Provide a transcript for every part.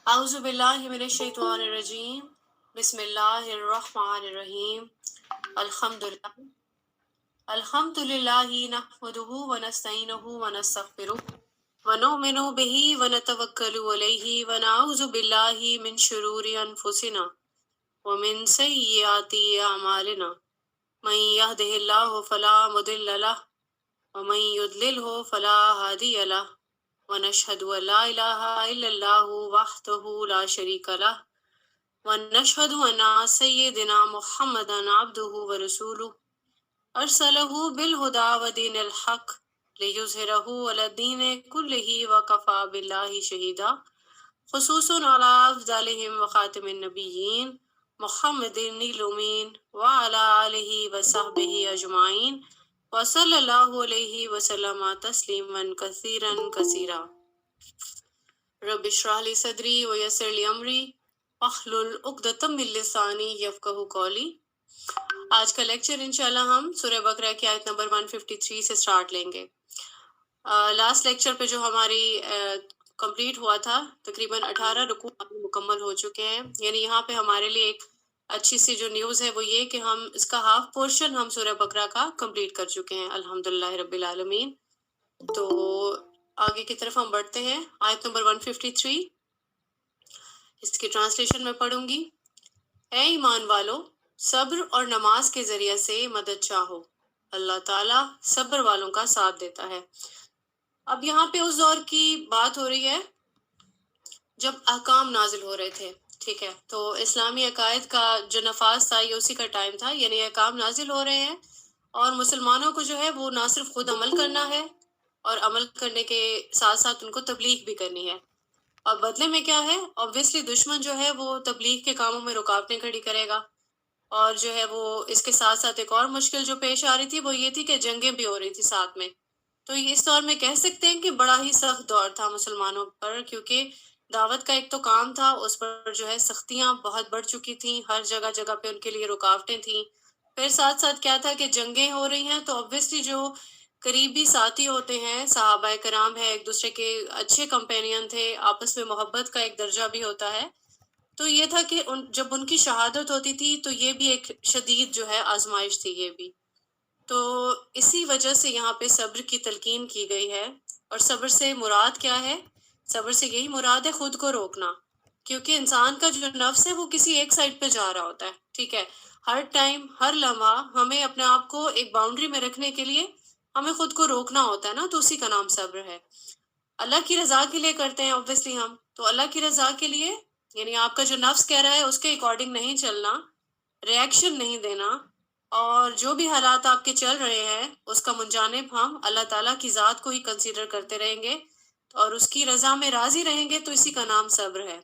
اعوذ باللہ من الشیطان الرجیم بسم اللہ الرحمن الرحیم الحمد للہ نحمده ونستعینه ونستغفره ونؤمن به ونتوکل علیہ ونعوذ باللہ من شرور انفسنا ومن سیئات اعمالنا من يهده الله فلا مضل له ومن يضلله فلا هادي له ونشهد ان لا اله الا الله وحده لا شريك له ونشهد ان سيدنا محمدا عبده ورسوله ارسله بالهدى ودين الحق ليظهره على الدين كله وكفى بالله شهيدا خصوصا على افضلهم وخاتم النبيين محمد الامين وعلى اله وصحبه اجمعين وصلی اللہ علیہ وسلم تسلیما کثیرا کثیرا رب اشرح لی صدری ویسر لی امری واحلل عقدۃ من لسانی یفقہوا قولی۔ آج کا لیکچر انشاءاللہ ہم سورہ بقرہ کی آیت نمبر 153 سے سٹارٹ لیں گے۔ لاسٹ لیکچر پہ جو ہماری کمپلیٹ ہوا تھا، تقریباً 18 رکوع مکمل ہو چکے ہیں، یعنی یہاں پہ ہمارے لیے ایک اچھی سی جو نیوز ہے وہ یہ کہ ہم اس کا ہاف پورشن ہم سورہ بقرہ کا کمپلیٹ کر چکے ہیں الحمدللہ رب العالمین۔ تو آگے کی طرف ہم بڑھتے ہیں۔ آیت نمبر 153 اس کی ٹرانسلیشن میں پڑھوں گی۔ اے ایمان والو، صبر اور نماز کے ذریعے سے مدد چاہو، اللہ تعالیٰ صبر والوں کا ساتھ دیتا ہے۔ اب یہاں پہ اس دور کی بات ہو رہی ہے جب احکام نازل ہو رہے تھے، ٹھیک ہے، تو اسلامی عقائد کا جو نفاذ تھا یہ اسی کا ٹائم تھا، یعنی احکام نازل ہو رہے ہیں اور مسلمانوں کو جو ہے وہ نہ صرف خود عمل کرنا ہے اور عمل کرنے کے ساتھ ساتھ ان کو تبلیغ بھی کرنی ہے۔ اور بدلے میں کیا ہے، obviously دشمن جو ہے وہ تبلیغ کے کاموں میں رکاوٹیں کھڑی کرے گا، اور جو ہے وہ اس کے ساتھ ساتھ ایک اور مشکل جو پیش آ رہی تھی وہ یہ تھی کہ جنگیں بھی ہو رہی تھی ساتھ میں۔ تو یہ اس دور میں کہہ سکتے ہیں کہ بڑا ہی سخت دور تھا مسلمانوں پر، کیونکہ دعوت کا ایک تو کام تھا، اس پر جو ہے سختیاں بہت بڑھ چکی تھیں، ہر جگہ جگہ پہ ان کے لیے رکاوٹیں تھیں۔ پھر ساتھ ساتھ کیا تھا کہ جنگیں ہو رہی ہیں، تو obviously جو قریبی ساتھی ہوتے ہیں، صحابہ کرام ہے، ایک دوسرے کے اچھے کمپینین تھے، آپس میں محبت کا ایک درجہ بھی ہوتا ہے۔ تو یہ تھا کہ جب ان کی شہادت ہوتی تھی تو یہ بھی ایک شدید جو ہے آزمائش تھی یہ بھی۔ تو اسی وجہ سے یہاں پہ صبر کی تلقین کی گئی ہے، اور صبر سے مراد کیا ہے؟ صبر سے یہی مراد ہے خود کو روکنا، کیونکہ انسان کا جو نفس ہے وہ کسی ایک سائڈ پہ جا رہا ہوتا ہے، ٹھیک ہے۔ ہر ٹائم ہر لمحہ ہمیں اپنے آپ کو ایک باؤنڈری میں رکھنے کے لیے ہمیں خود کو روکنا ہوتا ہے نا، تو اسی کا نام صبر ہے۔ اللہ کی رضا کے لیے کرتے ہیں obviously ہم، تو اللہ کی رضا کے لیے یعنی آپ کا جو نفس کہہ رہا ہے اس کے اکارڈنگ نہیں چلنا، ریئیکشن نہیں دینا، اور جو بھی حالات آپ کے چل رہے ہیں اس کا منجانب ہم اللہ تعالیٰ کی ذات کو ہی کنسیڈر کرتے رہیں گے اور اس کی رضا میں راضی رہیں گے، تو اسی کا نام صبر ہے۔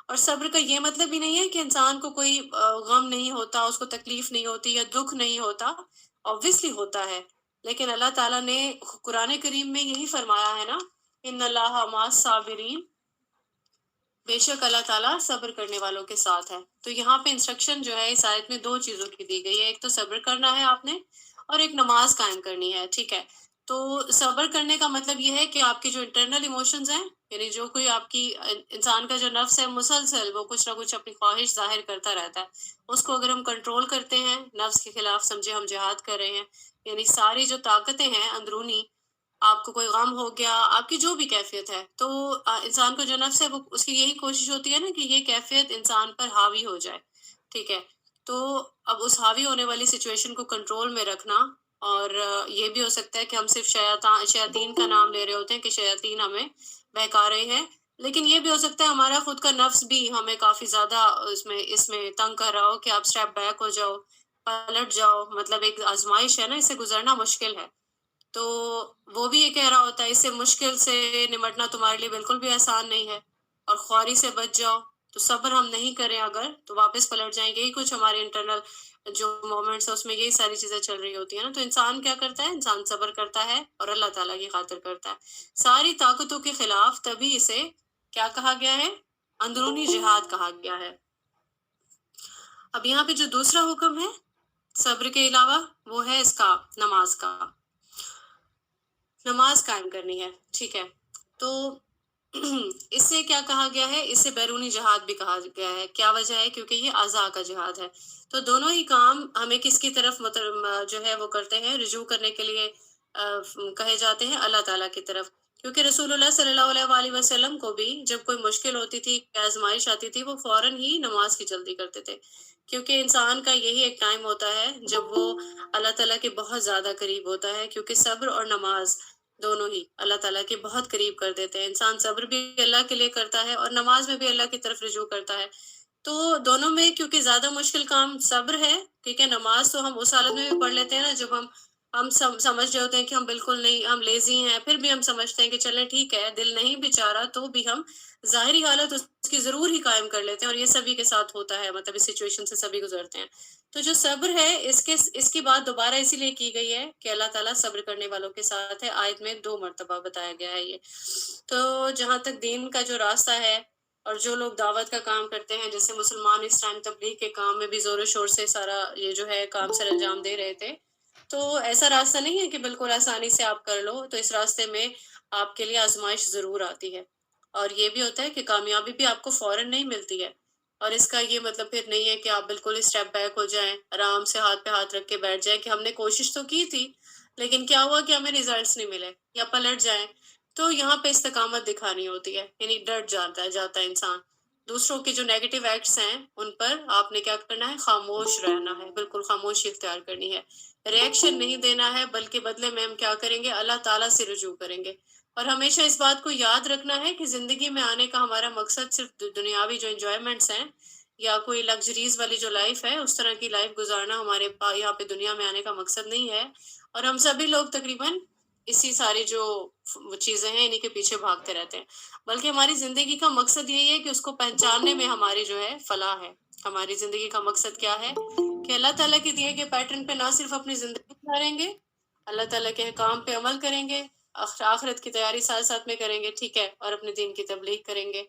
اور صبر کا یہ مطلب بھی نہیں ہے کہ انسان کو کوئی غم نہیں ہوتا، اس کو تکلیف نہیں ہوتی یا دکھ نہیں ہوتا، obviously ہوتا ہے، لیکن اللہ تعالیٰ نے قرآن کریم میں یہی فرمایا ہے نا، ان اللہ مع الصابرین، بے شک اللہ تعالیٰ صبر کرنے والوں کے ساتھ ہے۔ تو یہاں پہ انسٹرکشن جو ہے اس آیت میں دو چیزوں کی دی گئی ہے، ایک تو صبر کرنا ہے آپ نے، اور ایک نماز قائم کرنی ہے، ٹھیک ہے۔ تو صبر کرنے کا مطلب یہ ہے کہ آپ کی جو انٹرنل ایموشنز ہیں، یعنی جو کوئی آپ کی انسان کا جو نفس ہے مسلسل وہ کچھ نہ کچھ اپنی خواہش ظاہر کرتا رہتا ہے، اس کو اگر ہم کنٹرول کرتے ہیں، نفس کے خلاف سمجھے ہم جہاد کر رہے ہیں، یعنی ساری جو طاقتیں ہیں اندرونی، آپ کو کوئی غم ہو گیا، آپ کی جو بھی کیفیت ہے، تو انسان کو جو نفس ہے وہ اس کی یہی کوشش ہوتی ہے نا کہ یہ کیفیت انسان پر حاوی ہو جائے، ٹھیک ہے۔ تو اب اس حاوی ہونے والی سچویشن کو کنٹرول میں رکھنا، اور یہ بھی ہو سکتا ہے کہ ہم صرف شیاطین کا نام لے رہے ہوتے ہیں کہ شیاطین ہمیں بہکا رہے ہیں، لیکن یہ بھی ہو سکتا ہے ہمارا خود کا نفس بھی ہمیں کافی زیادہ اس میں تنگ کر رہا ہو کہ آپ اسٹیپ بیک ہو جاؤ، پلٹ جاؤ، مطلب ایک آزمائش ہے نا، اس سے گزرنا مشکل ہے۔ تو وہ بھی یہ کہہ رہا ہوتا ہے اس سے مشکل سے نمٹنا تمہارے لیے بالکل بھی آسان نہیں ہے، اور خواری سے بچ جاؤ۔ تو صبر ہم نہیں کریں اگر تو واپس پلٹ جائیں گے، یہی کچھ ہمارے انٹرنل جو مومنٹس ہیں اس میں یہی ساری چیزیں چل رہی ہوتی ہیں نا۔ تو انسان کیا کرتا ہے؟ انسان صبر کرتا ہے اور اللہ تعالیٰ کی خاطر کرتا ہے ساری طاقتوں کے خلاف، تبھی اسے کیا کہا گیا ہے؟ اندرونی جہاد کہا گیا ہے۔ اب یہاں پہ جو دوسرا حکم ہے صبر کے علاوہ وہ ہے اس کا نماز کا، نماز قائم کرنی ہے، ٹھیک ہے۔ تو اس سے کیا کہا گیا ہے؟ اس سے بیرونی جہاد بھی کہا گیا ہے. کیا وجہ ہے؟ کیونکہ یہ اعضاء کا جہاد ہے. تو دونوں ہی کام ہمیں کس کی طرف جو ہے وہ کرتے ہیں، رجوع کرنے کے لیے کہے جاتے ہیں اللہ تعالیٰ کی طرف. کیونکہ رسول اللہ صلی اللہ علیہ وآلہ وسلم کو بھی جب کوئی مشکل ہوتی تھی، آزمائش آتی تھی، وہ فوراً ہی نماز کی جلدی کرتے تھے. کیونکہ انسان کا یہی ایک ٹائم ہوتا ہے جب وہ اللہ تعالیٰ کے بہت زیادہ قریب ہوتا ہے. کیونکہ صبر اور نماز دونوں ہی اللہ تعالیٰ کے بہت قریب کر دیتے ہیں. انسان صبر بھی اللہ کے لیے کرتا ہے اور نماز میں بھی اللہ کی طرف رجوع کرتا ہے. تو دونوں میں کیونکہ زیادہ مشکل کام صبر ہے، ٹھیک ہے. نماز تو ہم اس حالت میں بھی پڑھ لیتے ہیں نا جب ہم سمجھ رہے ہوتے ہیں کہ ہم بالکل نہیں، ہم لیزی ہیں، پھر بھی ہم سمجھتے ہیں کہ چلیں ٹھیک ہے، دل نہیں بھی چاہ رہا تو بھی ہم ظاہری حالت اس کی ضرور ہی قائم کر لیتے ہیں. اور یہ سبھی کے ساتھ ہوتا ہے، مطلب اس سچویشن سے سبھی گزرتے ہیں. تو جو صبر ہے اس کی بات دوبارہ اسی لیے کی گئی ہے کہ اللہ تعالیٰ صبر کرنے والوں کے ساتھ ہے. آیت میں 2 مرتبہ بتایا گیا ہے یہ. تو جہاں تک دین کا جو راستہ ہے اور جو لوگ دعوت کا کام کرتے ہیں، جیسے مسلمان اس ٹائم تبلیغ کے کام میں بھی زور و شور سے سارا یہ جو ہے کام سر انجام دے رہے تھے، تو ایسا راستہ نہیں ہے کہ بالکل آسانی سے آپ کر لو. تو اس راستے میں آپ کے لیے آزمائش ضرور آتی ہے. اور یہ بھی ہوتا ہے کہ کامیابی بھی آپ کو فوراً نہیں ملتی ہے. اور اس کا یہ مطلب پھر نہیں ہے کہ آپ بالکل اسٹیپ بیک ہو جائیں، آرام سے ہاتھ پہ ہاتھ رکھ کے بیٹھ جائیں کہ ہم نے کوشش تو کی تھی لیکن کیا ہوا کہ ہمیں ریزلٹس نہیں ملے، یا پلٹ جائیں. تو یہاں پہ استقامت دکھانی ہوتی ہے، یعنی ڈٹ جاتا ہے انسان. دوسروں کے جو نیگیٹو ایکٹس ہیں ان پر آپ نے کیا کرنا ہے؟ خاموش رہنا ہے، بالکل خاموشی اختیار کرنی ہے. ریئیکشن نہیں دینا ہے، بلکہ بدلے میں ہم کیا کریں گے؟ اللہ تعالیٰ سے رجوع کریں گے. اور ہمیشہ اس بات کو یاد رکھنا ہے کہ زندگی میں آنے کا ہمارا مقصد صرف دنیاوی جو انجوائمنٹس ہیں یا کوئی لگژریز والی جو لائف ہے اس طرح کی لائف گزارنا ہمارے یہاں پہ دنیا میں آنے کا مقصد نہیں ہے. اور ہم سبھی لوگ تقریباً اسی ساری جو چیزیں ہیں انہی کے پیچھے بھاگتے رہتے ہیں. بلکہ ہماری زندگی کا مقصد یہی ہے کہ اس کو پہچاننے میں ہماری جو ہے فلاح ہے. ہماری زندگی کا مقصد کیا ہے؟ کہ اللہ تعالیٰ کے دیے گئے پیٹرن پہ نہ صرف اپنی زندگی گزاریں گے، اللہ تعالیٰ کے احکام پہ عمل کریں گے، آخرت کی تیاری ساتھ ساتھ میں کریں گے، ٹھیک ہے، اور اپنے دین کی تبلیغ کریں گے.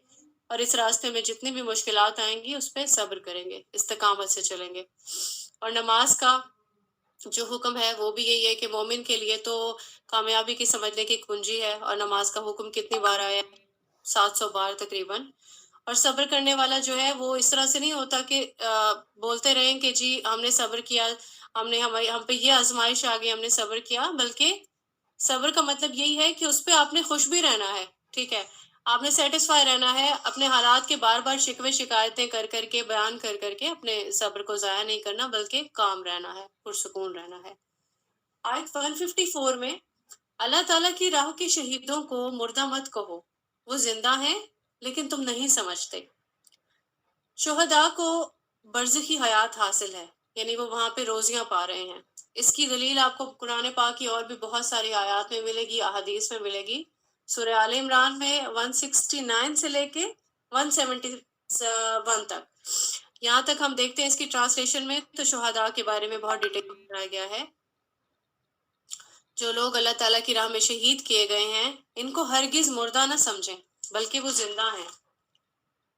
اور اس راستے میں جتنی بھی مشکلات آئیں گی اس پہ صبر کریں گے، استقامت سے چلیں گے. اور نماز کا جو حکم ہے وہ بھی یہی ہے کہ مومن کے لیے تو کامیابی کی سمجھنے کی کنجی ہے. اور نماز کا حکم کتنی بار آیا؟ 700 بار تقریباً. اور صبر کرنے والا جو ہے وہ اس طرح سے نہیں ہوتا کہ بولتے رہیں کہ جی ہم نے صبر کیا، ہم پہ یہ آزمائش آ گئی، ہم نے صبر کیا. بلکہ صبر کا مطلب یہی ہے کہ اس پہ آپ نے خوش بھی رہنا ہے، ٹھیک ہے، آپ نے سیٹسفائی رہنا ہے. اپنے حالات کے بار بار شکوے شکایتیں کر کر کے، بیان کر کر کے اپنے صبر کو ضائع نہیں کرنا، بلکہ کام رہنا ہے، پرسکون رہنا ہے. آیت 154 میں اللہ تعالیٰ کی راہ کے شہیدوں کو مردہ مت کہو، وہ زندہ ہیں لیکن تم نہیں سمجھتے. شہداء کو برزخی حیات حاصل ہے، یعنی وہ وہاں پہ روزیاں پا رہے ہیں. اس کی دلیل آپ کو قرآن پاک کی اور بھی بہت ساری آیات میں ملے گی، احادیث میں ملے گی. سورہ آل عمران میں 169 سے لے کے 171 تک، یہاں تک ہم دیکھتے ہیں اس کی ٹرانسلیشن میں تو شہداء کے بارے میں بہت ڈیٹیل بتایا گیا ہے. جو لوگ اللہ تعالیٰ کی راہ میں شہید کیے گئے ہیں ان کو ہرگز مردہ نہ سمجھیں، بلکہ وہ زندہ ہیں،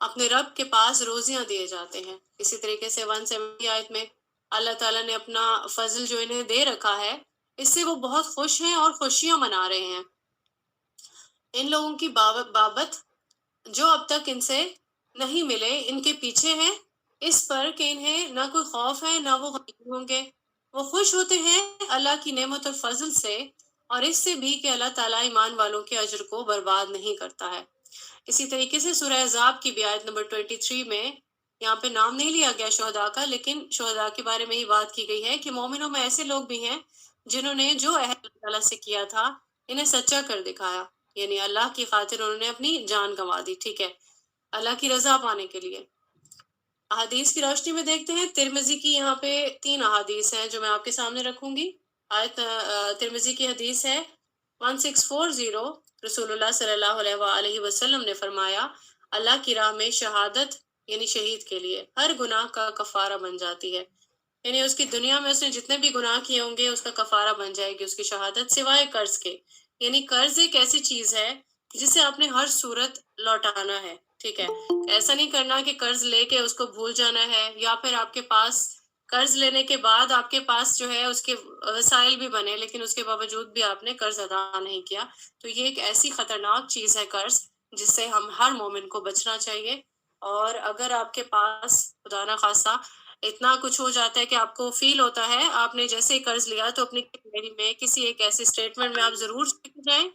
اپنے رب کے پاس روزیاں دیے جاتے ہیں. اسی طریقے سے 170 آیت میں اللہ تعالیٰ نے اپنا فضل جو انہیں دے رکھا ہے اس سے وہ بہت خوش ہیں اور خوشیاں منا رہے ہیں. ان لوگوں کی بابت جو اب تک ان سے نہیں ملے ان کے پیچھے ہیں، اس پر کہ انہیں نہ کوئی خوف ہے نہ وہ غمگین ہوں گے. وہ خوش ہوتے ہیں اللہ کی نعمت اور فضل سے، اور اس سے بھی کہ اللہ تعالیٰ ایمان والوں کے اجر کو برباد نہیں کرتا ہے. اسی طریقے سے سورہ احزاب کی بھی آیت نمبر 23 میں یہاں پہ نام نہیں لیا گیا شہداء کا، لیکن شہداء کے بارے میں ہی بات کی گئی ہے کہ مومنوں میں ایسے لوگ بھی ہیں جنہوں نے جو عہد اللہ تعالیٰ سے کیا تھا انہیں سچا کر دکھایا، یعنی اللہ کی خاطر انہوں نے اپنی جان گنوا دی، ٹھیک ہے، اللہ کی رضا پانے کے لیے. احادیث کی روشنی میں دیکھتے ہیں، ترمذی کی یہاں پہ 3 احادیث ہیں جو میں آپ کے سامنے رکھوں گی. آیت ترمذی کی حدیث ہے 1640، رسول اللہ صلی اللہ علیہ وآلہ وسلم نے فرمایا اللہ کی راہ میں شہادت یعنی شہید کے لیے ہر گناہ کا کفارہ بن جاتی ہے. یعنی اس کی دنیا میں اس نے جتنے بھی گناہ کیے ہوں گے اس کا کفارہ بن جائے گی اس کی شہادت، سوائے قرض کے. یعنی قرض ایک ایسی چیز ہے جسے آپ نے ہر صورت لوٹانا ہے، ٹھیک ہے. ایسا نہیں کرنا کہ قرض لے کے اس کو بھول جانا ہے، یا پھر آپ کے پاس قرض لینے کے بعد آپ کے پاس جو ہے اس کے وسائل بھی بنے لیکن اس کے باوجود بھی آپ نے قرض ادا نہیں کیا. تو یہ ایک ایسی خطرناک چیز ہے قرض جس سے ہم ہر مومن کو بچنا چاہیے. اور اگر آپ کے پاس خدا نہ خواستہ اتنا کچھ ہو جاتا ہے کہ آپ کو فیل ہوتا ہے آپ نے جیسے ہی قرض لیا تو اپنی ڈائری میں کسی ایک ایسی اسٹیٹمنٹ میں آپ ضرور لکھ جائیں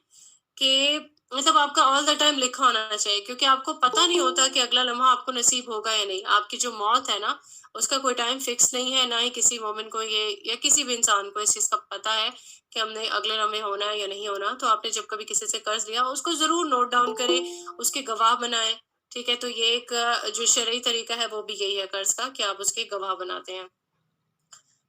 کہ مطلب آپ کا آل دا ٹائم لکھا ہونا چاہیے، کیونکہ آپ کو پتہ نہیں ہوتا کہ اگلا لمحہ آپ کو نصیب ہوگا یا نہیں. آپ کی جو موت ہے نا اس کا کوئی ٹائم فکس نہیں ہے، نہ ہی کسی مومن کو یہ یا کسی بھی انسان کو اس چیز کا پتہ ہے کہ ہم نے اگلے لمحے ہونا ہے یا نہیں ہونا. تو آپ نے جب کبھی کسی سے قرض لیا اس کو ضرور نوٹ ڈاؤن کریں، اس کے گواہ بنائیں. ٹھیک ہے، تو یہ ایک جو شرعی طریقہ ہے وہ بھی یہی ہے قرض کا کہ آپ اس کے گواہ بناتے ہیں.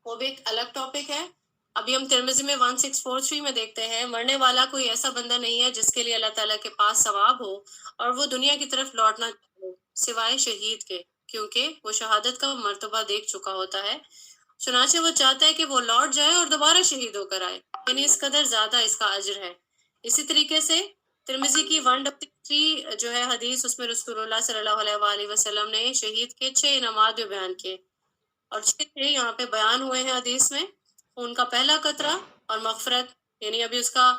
وہ بھی ایک الگ ٹاپک ہے. ابھی ہم ترمذی میں 1643 میں دیکھتے ہیں مرنے والا کوئی ایسا بندہ نہیں ہے جس کے لیے اللہ تعالیٰ کے پاس ثواب ہو اور وہ دنیا کی طرف لوٹنا چاہے سوائے شہید کے، کیونکہ وہ شہادت کا مرتبہ دیکھ چکا ہوتا ہے. چنانچہ وہ چاہتا ہے کہ وہ لوٹ جائے اور دوبارہ شہید ہو کر آئے، یعنی اس قدر زیادہ اس کا اجر ہے. اسی طریقے سے ترمذی کی 133 جو ہے حدیث، اس میں رسول اللہ صلی اللہ علیہ وآلہ وسلم نے شہید کے 6 انعامات بھی بیان کیے، اور 6 یہاں پہ بیان ہوئے ہیں حدیث میں. خون کا پہلا قطرہ اور مغفرت، یعنی ابھی اس کا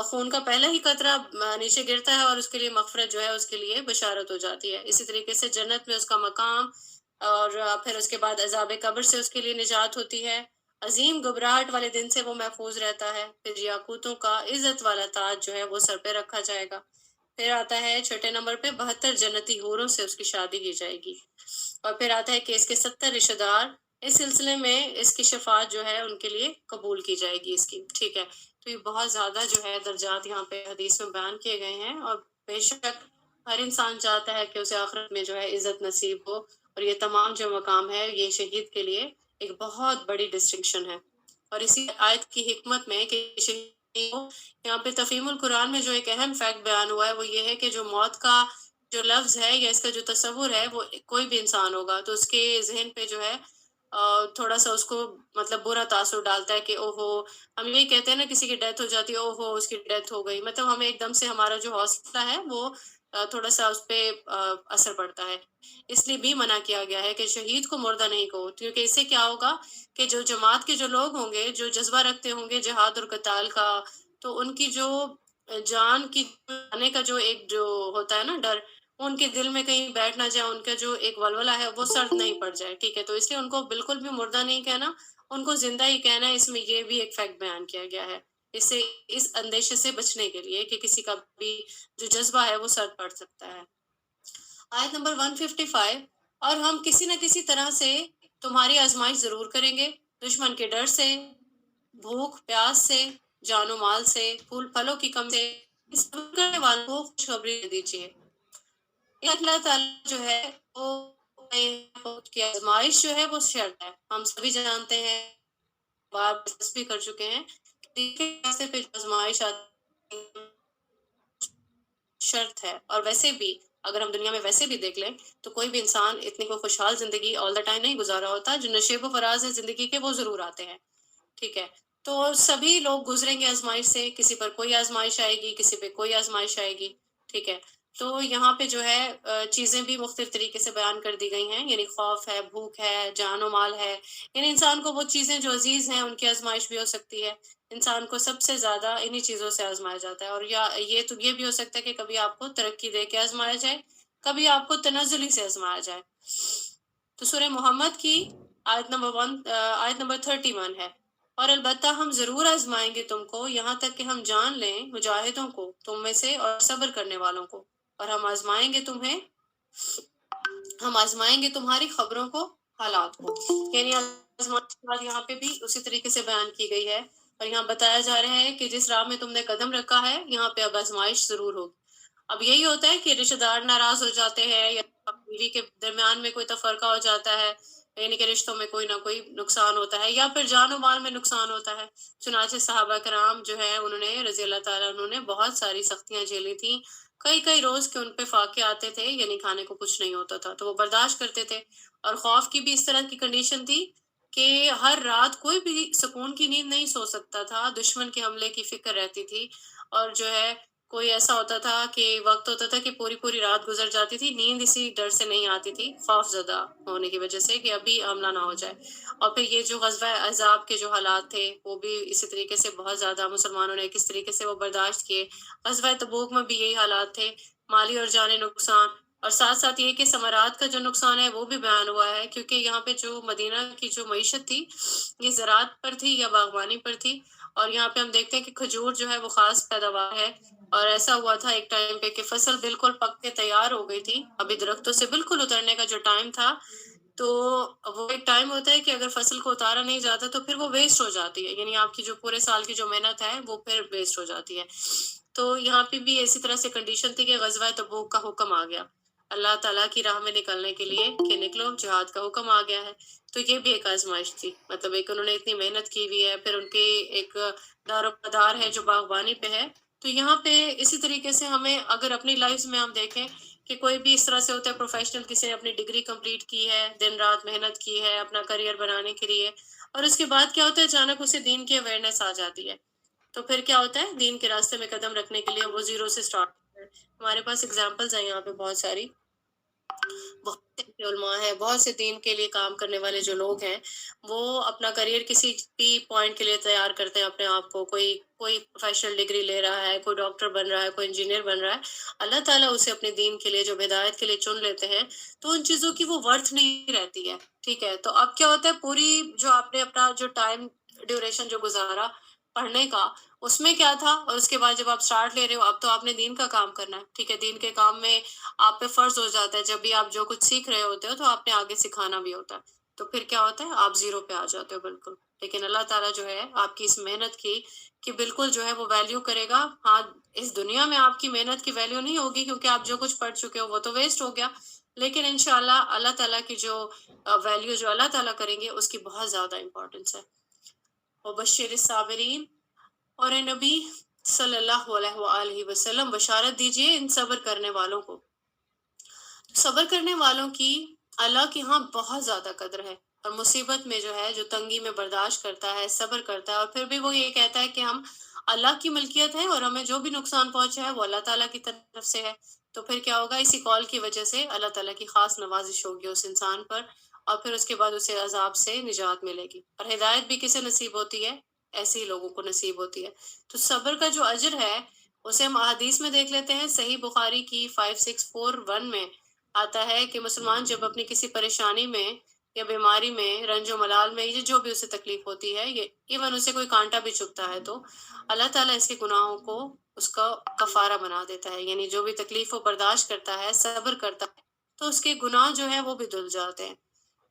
خون کا پہلا ہی قطرہ نیچے گرتا ہے اور اس کے لیے مغفرت جو ہے اس کے لیے بشارت ہو جاتی ہے. اسی طریقے سے جنت میں اس کا مقام، اور پھر اس کے بعد عذاب قبر سے اس کے لیے نجات ہوتی ہے. عظیم گھبراہٹ والے دن سے وہ محفوظ رہتا ہے. پھر یاقوتوں کا عزت والا تاج جو ہے وہ سر پہ رکھا جائے گا. پھر آتا ہے چھٹے نمبر پہ 72 جنتی حوروں سے اس کی شادی کی جائے گی. اور پھر آتا ہے کہ اس کے 70 رشتہ دار اس سلسلے میں اس کی شفاعت جو ہے ان کے لیے قبول کی جائے گی اس کی. ٹھیک ہے، تو یہ بہت زیادہ جو ہے درجات یہاں پہ حدیث میں بیان کیے گئے ہیں، اور بے شک ہر انسان چاہتا ہے کہ اسے آخرت میں جو ہے عزت نصیب ہو، اور یہ تمام جو مقام ہے یہ شہید کے لیے ایک بہت بڑی ڈسٹنکشن ہے. اور اسی آیت کی حکمت میں کہ شہید کو یہاں پہ تفہیم القرآن میں جو ایک اہم فیکٹ بیان ہوا ہے وہ یہ ہے کہ جو موت کا جو لفظ ہے یا اس کا جو تصور ہے وہ کوئی بھی انسان ہوگا تو اس کے ذہن پہ جو ہے تھوڑا سا اس کو مطلب برا تاثر ڈالتا ہے کہ او ہو، ہم یہی کہتے ہیں نا کسی کی ڈیتھ ہو جاتی ہے او ہو اس کی ڈیتھ ہو گئی، مطلب ہمیں ایک دم سے ہمارا جو حوصلہ ہے وہ تھوڑا سا اس پہ اثر پڑتا ہے. اس لیے بھی منع کیا گیا ہے کہ شہید کو مردہ نہیں کہو، کیونکہ اس سے کیا ہوگا کہ جو جماعت کے جو لوگ ہوں گے جو جذبہ رکھتے ہوں گے جہاد اور قتال کا، تو ان کی جو جان کی جانے کا جو ایک جو ہوتا ہے نا ڈر، ان کے دل میں کہیں بیٹھ نہ جائے، ان کا جو ایک ولولہ ہے وہ سرد نہیں پڑ جائے. ٹھیک ہے، تو اس لیے ان کو بالکل بھی مردہ نہیں کہنا، ان کو زندہ ہی کہنا ہے. اس میں یہ بھی ایک فیکٹ بیان کیا گیا ہے اس سے، اس اندیشے سے بچنے کے لیے کہ کسی کا بھی جو جذبہ ہے وہ سرد پڑ سکتا ہے. آیت نمبر 155، اور ہم کسی نہ کسی طرح سے تمہاری آزمائش ضرور کریں گے، دشمن کے ڈر سے، بھوک پیاس سے، جان و مال سے، پھول پھلوں کی کمی سے. اس صبر کرنے والوں کو خوشخبری دیجیے. اللہ تعالیٰ جو ہے وہ کی آزمائش جو ہے وہ شرط ہے، ہم سبھی جانتے ہیں، بار بھی کر چکے ہیں کہ راستے پہ جو آزمائش آتی ہے شرط ہے. اور ویسے بھی اگر ہم دنیا میں ویسے بھی دیکھ لیں تو کوئی بھی انسان اتنی کوئی خوشحال زندگی آل دا ٹائم نہیں گزارا ہوتا. جو نشیب و فراز ہے زندگی کے وہ ضرور آتے ہیں. ٹھیک ہے، تو سبھی لوگ گزریں گے آزمائش سے، کسی پر کوئی آزمائش آئے گی، کسی پہ کوئی آزمائش آئے گی. ٹھیک ہے، تو یہاں پہ جو ہے چیزیں بھی مختلف طریقے سے بیان کر دی گئی ہیں، یعنی خوف ہے، بھوک ہے، جان و مال ہے. یعنی انسان کو وہ چیزیں جو عزیز ہیں ان کی آزمائش بھی ہو سکتی ہے. انسان کو سب سے زیادہ انہی چیزوں سے آزمایا جاتا ہے. اور یا یہ تو یہ بھی ہو سکتا ہے کہ کبھی آپ کو ترقی دے کے آزمایا جائے، کبھی آپ کو تنزلی سے آزمایا جائے. تو سورہ محمد کی آیت نمبر 31 ہے، اور البتہ ہم ضرور آزمائیں گے تم کو یہاں تک کہ ہم جان لیں مجاہدوں کو تم میں سے اور صبر کرنے والوں کو، اور ہم آزمائیں گے تمہاری خبروں کو، حالات کو. یعنی آزمائش کی بات یہاں پہ بھی اسی طریقے سے بیان کی گئی ہے، اور یہاں بتایا جا رہا ہے کہ جس راہ میں تم نے قدم رکھا ہے یہاں پہ اب آزمائش ضرور ہوگی. اب یہی ہوتا ہے کہ رشتہ دار ناراض ہو جاتے ہیں، یا بیوی کے درمیان میں کوئی تفرقہ ہو جاتا ہے، یعنی کہ رشتوں میں کوئی نہ کوئی نقصان ہوتا ہے، یا پھر جان و مال میں نقصان ہوتا ہے. چنانچہ صحابہ کرام جو ہے انہوں نے رضی اللہ تعالیٰ انہوں نے بہت ساری سختیاں جھیلی تھیں. کئی کئی روز کے ان پہ فاقے آتے تھے، یعنی کھانے کو کچھ نہیں ہوتا تھا تو وہ برداشت کرتے تھے. اور خوف کی بھی اس طرح کی کنڈیشن تھی کہ ہر رات کوئی بھی سکون کی نیند نہیں سو سکتا تھا، دشمن کے حملے کی فکر رہتی تھی. اور جو ہے کوئی ایسا ہوتا تھا کہ وقت ہوتا تھا کہ پوری پوری رات گزر جاتی تھی، نیند اسی ڈر سے نہیں آتی تھی، خوف زدہ ہونے کی وجہ سے کہ ابھی حملہ نہ ہو جائے. اور پھر یہ جو غزوہ احزاب کے جو حالات تھے وہ بھی اسی طریقے سے بہت زیادہ مسلمانوں نے کس طریقے سے وہ برداشت کیے. غزوہ تبوک میں بھی یہی حالات تھے مالی اور جانی نقصان، اور ساتھ ساتھ یہ کہ ثمرات کا جو نقصان ہے وہ بھی بیان ہوا ہے، کیونکہ یہاں پہ جو مدینہ کی جو معیشت تھی یہ زراعت پر تھی یا باغبانی پر تھی، اور یہاں پہ ہم دیکھتے ہیں کہ کھجور جو ہے وہ خاص پیداوار ہے، اور ایسا ہوا تھا ایک ٹائم پہ کہ فصل بالکل پک کے تیار ہو گئی تھی، ابھی درختوں سے بالکل اترنے کا جو ٹائم تھا، تو وہ ایک ٹائم ہوتا ہے کہ اگر فصل کو اتارا نہیں جاتا تو پھر وہ ویسٹ ہو جاتی ہے، یعنی آپ کی جو پورے سال کی جو محنت ہے وہ پھر ویسٹ ہو جاتی ہے۔ تو یہاں پہ بھی اسی طرح سے کنڈیشن تھی کہ غزوہ تبوک کا حکم آ گیا اللہ تعالیٰ کی راہ میں نکلنے کے لیے کہ نکلو، جہاد کا حکم آ گیا ہے۔ تو یہ بھی ایک آزمائش تھی، مطلب ایک انہوں نے اتنی محنت کی ہوئی ہے، پھر ان کی ایک دار و مدار ہے جو باغبانی پہ ہے۔ تو یہاں پہ اسی طریقے سے ہمیں اگر اپنی لائف میں ہم دیکھیں کہ کوئی بھی اس طرح سے ہوتا ہے پروفیشنل، کسی نے اپنی ڈگری کمپلیٹ کی ہے، دن رات محنت کی ہے اپنا کریئر بنانے کے لیے، اور اس کے بعد کیا ہوتا ہے اچانک اسے دین کی اویئرنیس آ جاتی ہے، تو پھر کیا ہوتا ہے دین کے راستے میں قدم رکھنے کے لیے وہ زیرو سے سٹارٹ ہوتا ہے۔ ہمارے پاس اگزامپلز ہیں یہاں پہ بہت ساری، بہت سے ایسے علماء ہیں، بہت سے دین کے لیے کام کرنے والے جو لوگ ہیں وہ اپنا کریئر کسی بھی پوائنٹ کے لیے تیار کرتے ہیں اپنے آپ کو، کوئی پروفیشنل ڈگری لے رہا ہے، کوئی ڈاکٹر بن رہا ہے، کوئی انجینئر بن رہا ہے، اللہ تعالیٰ اسے اپنے دین کے لیے جو ہدایت کے لیے چن لیتے ہیں تو ان چیزوں کی وہ ورتھ نہیں رہتی ہے، ٹھیک ہے۔ تو اب کیا ہوتا ہے پوری جو آپ نے اپنا جو ٹائم ڈیوریشن جو گزارا پڑھنے کا، اس میں کیا تھا، اور اس کے بعد جب آپ سٹارٹ لے رہے ہو اب تو آپ نے دین کا کام کرنا ہے، ٹھیک ہے، دین کے کام میں آپ پہ فرض ہو جاتا ہے جب بھی آپ جو کچھ سیکھ رہے ہوتے ہو تو آپ نے آگے سکھانا بھی ہوتا ہے، تو پھر کیا ہوتا ہے آپ زیرو پہ آ جاتے ہو بالکل، لیکن اللہ تعالیٰ جو ہے آپ کی اس محنت کی کہ بالکل جو ہے وہ ویلیو کرے گا۔ ہاں، اس دنیا میں آپ کی محنت کی ویلیو نہیں ہوگی کیونکہ آپ جو کچھ پڑھ چکے ہو وہ تو ویسٹ ہو گیا، لیکن انشاءاللہ اللہ تعالیٰ کی جو ویلیو جو اللہ تعالیٰ کریں گے اس کی بہت زیادہ امپورٹنس ہے۔ وبشر الصابرین، اور اے نبی صلی اللہ علیہ وآلہ وسلم بشارت دیجئے ان صبر کرنے والوں کو۔ صبر کرنے والوں کی اللہ کے ہاں بہت زیادہ قدر ہے، اور مصیبت میں جو ہے جو تنگی میں برداشت کرتا ہے، صبر کرتا ہے، اور پھر بھی وہ یہ کہتا ہے کہ ہم اللہ کی ملکیت ہے اور ہمیں جو بھی نقصان پہنچا ہے وہ اللہ تعالیٰ کی طرف سے ہے، تو پھر کیا ہوگا اسی کال کی وجہ سے اللہ تعالیٰ کی خاص نوازش ہوگی اس انسان پر، اور پھر اس کے بعد اسے عذاب سے نجات ملے گی، اور ہدایت بھی کسے نصیب ہوتی ہے؟ ایسے ہی لوگوں کو نصیب ہوتی ہے۔ تو صبر کا جو اجر ہے اسے ہم احادیث میں دیکھ لیتے ہیں، صحیح بخاری کی 5641 میں آتا ہے کہ مسلمان جب اپنی کسی پریشانی میں یا بیماری میں، رنج و ملال میں، یہ جو بھی اسے تکلیف ہوتی ہے، یہ ایون اسے کوئی کانٹا بھی چبھتا ہے تو اللہ تعالیٰ اس کے گناہوں کو اس کا کفارہ بنا دیتا ہے، یعنی جو بھی تکلیف وہ برداشت کرتا ہے، صبر کرتا ہے، تو اس کے گناہ جو ہیں وہ بھی دھل جاتے ہیں۔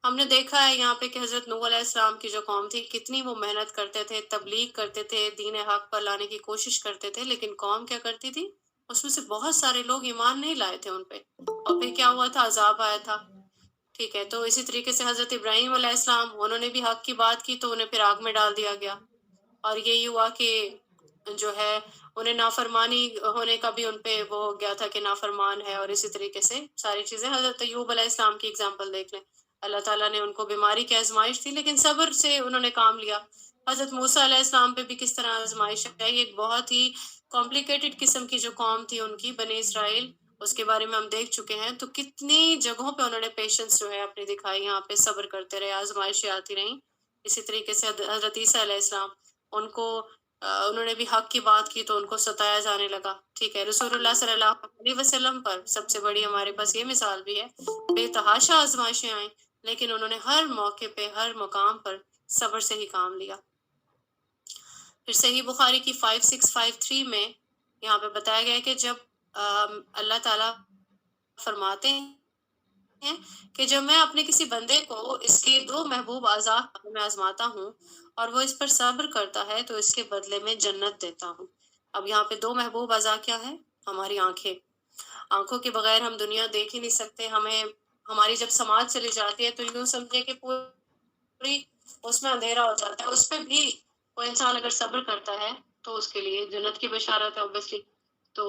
ہم نے دیکھا ہے یہاں پہ کہ حضرت نوح علیہ السلام کی جو قوم تھی کتنی وہ محنت کرتے تھے، تبلیغ کرتے تھے، دین حق پر لانے کی کوشش کرتے تھے، لیکن قوم کیا کرتی تھی، اس میں سے بہت سارے لوگ ایمان نہیں لائے تھے ان پہ، اور پھر کیا ہوا تھا، عذاب آیا تھا، ٹھیک ہے۔ تو اسی طریقے سے حضرت ابراہیم علیہ السلام، انہوں نے بھی حق کی بات کی تو انہیں پھر آگ میں ڈال دیا گیا، اور یہی ہوا کہ جو ہے انہیں نافرمانی ہونے کا بھی ان پہ وہ ہو گیا تھا کہ نافرمان ہے، اور اسی طریقے سے ساری چیزیں۔ حضرت ایوب علیہ السلام کی اگزامپل دیکھ لیں، اللہ تعالیٰ نے ان کو بیماری کی آزمائش تھی لیکن صبر سے انہوں نے کام لیا۔ حضرت موسیٰ علیہ السلام پہ بھی کس طرح آزمائش ہے، یہ ایک بہت ہی کمپلیکیٹڈ قسم کی جو قوم تھی ان کی، بنی اسرائیل، اس کے بارے میں ہم دیکھ چکے ہیں، تو کتنی جگہوں پہ انہوں نے پیشنس جو ہے اپنی دکھائی، یہاں پہ صبر کرتے رہے، آزمائشیں آتی رہیں۔ اسی طریقے سے حضرت عیسیٰ علیہ السلام، ان کو انہوں نے بھی حق کی بات کی تو ان کو ستایا جانے لگا، ٹھیک ہے۔ رسول اللہ صلی اللہ علیہ وسلم پر سب سے بڑی ہمارے پاس یہ مثال بھی ہے، بے تحاشا آزمائشیں آئیں لیکن انہوں نے ہر موقع پہ، ہر مقام پر صبر سے ہی کام لیا۔ پھر صحیح بخاری کی 5653 میں یہاں پہ بتایا گیا ہے کہ جب اللہ تعالیٰ فرماتے ہیں کہ جب میں اپنے کسی بندے کو اس کے دو محبوب اعضاء میں آزماتا ہوں اور وہ اس پر صبر کرتا ہے تو اس کے بدلے میں جنت دیتا ہوں۔ اب یہاں پہ دو محبوب اعضاء کیا ہے؟ ہماری آنکھیں، آنکھوں کے بغیر ہم دنیا دیکھ ہی نہیں سکتے، ہمیں ہماری جب سماعت چلی جاتی ہے تو یوں سمجھے کہ پوری اس میں اندھیرا ہو جاتا ہے، اس پہ بھی کوئی انسان اگر صبر کرتا ہے تو اس کے لیے جنت کی بشارت ہے اوبیسلی۔ تو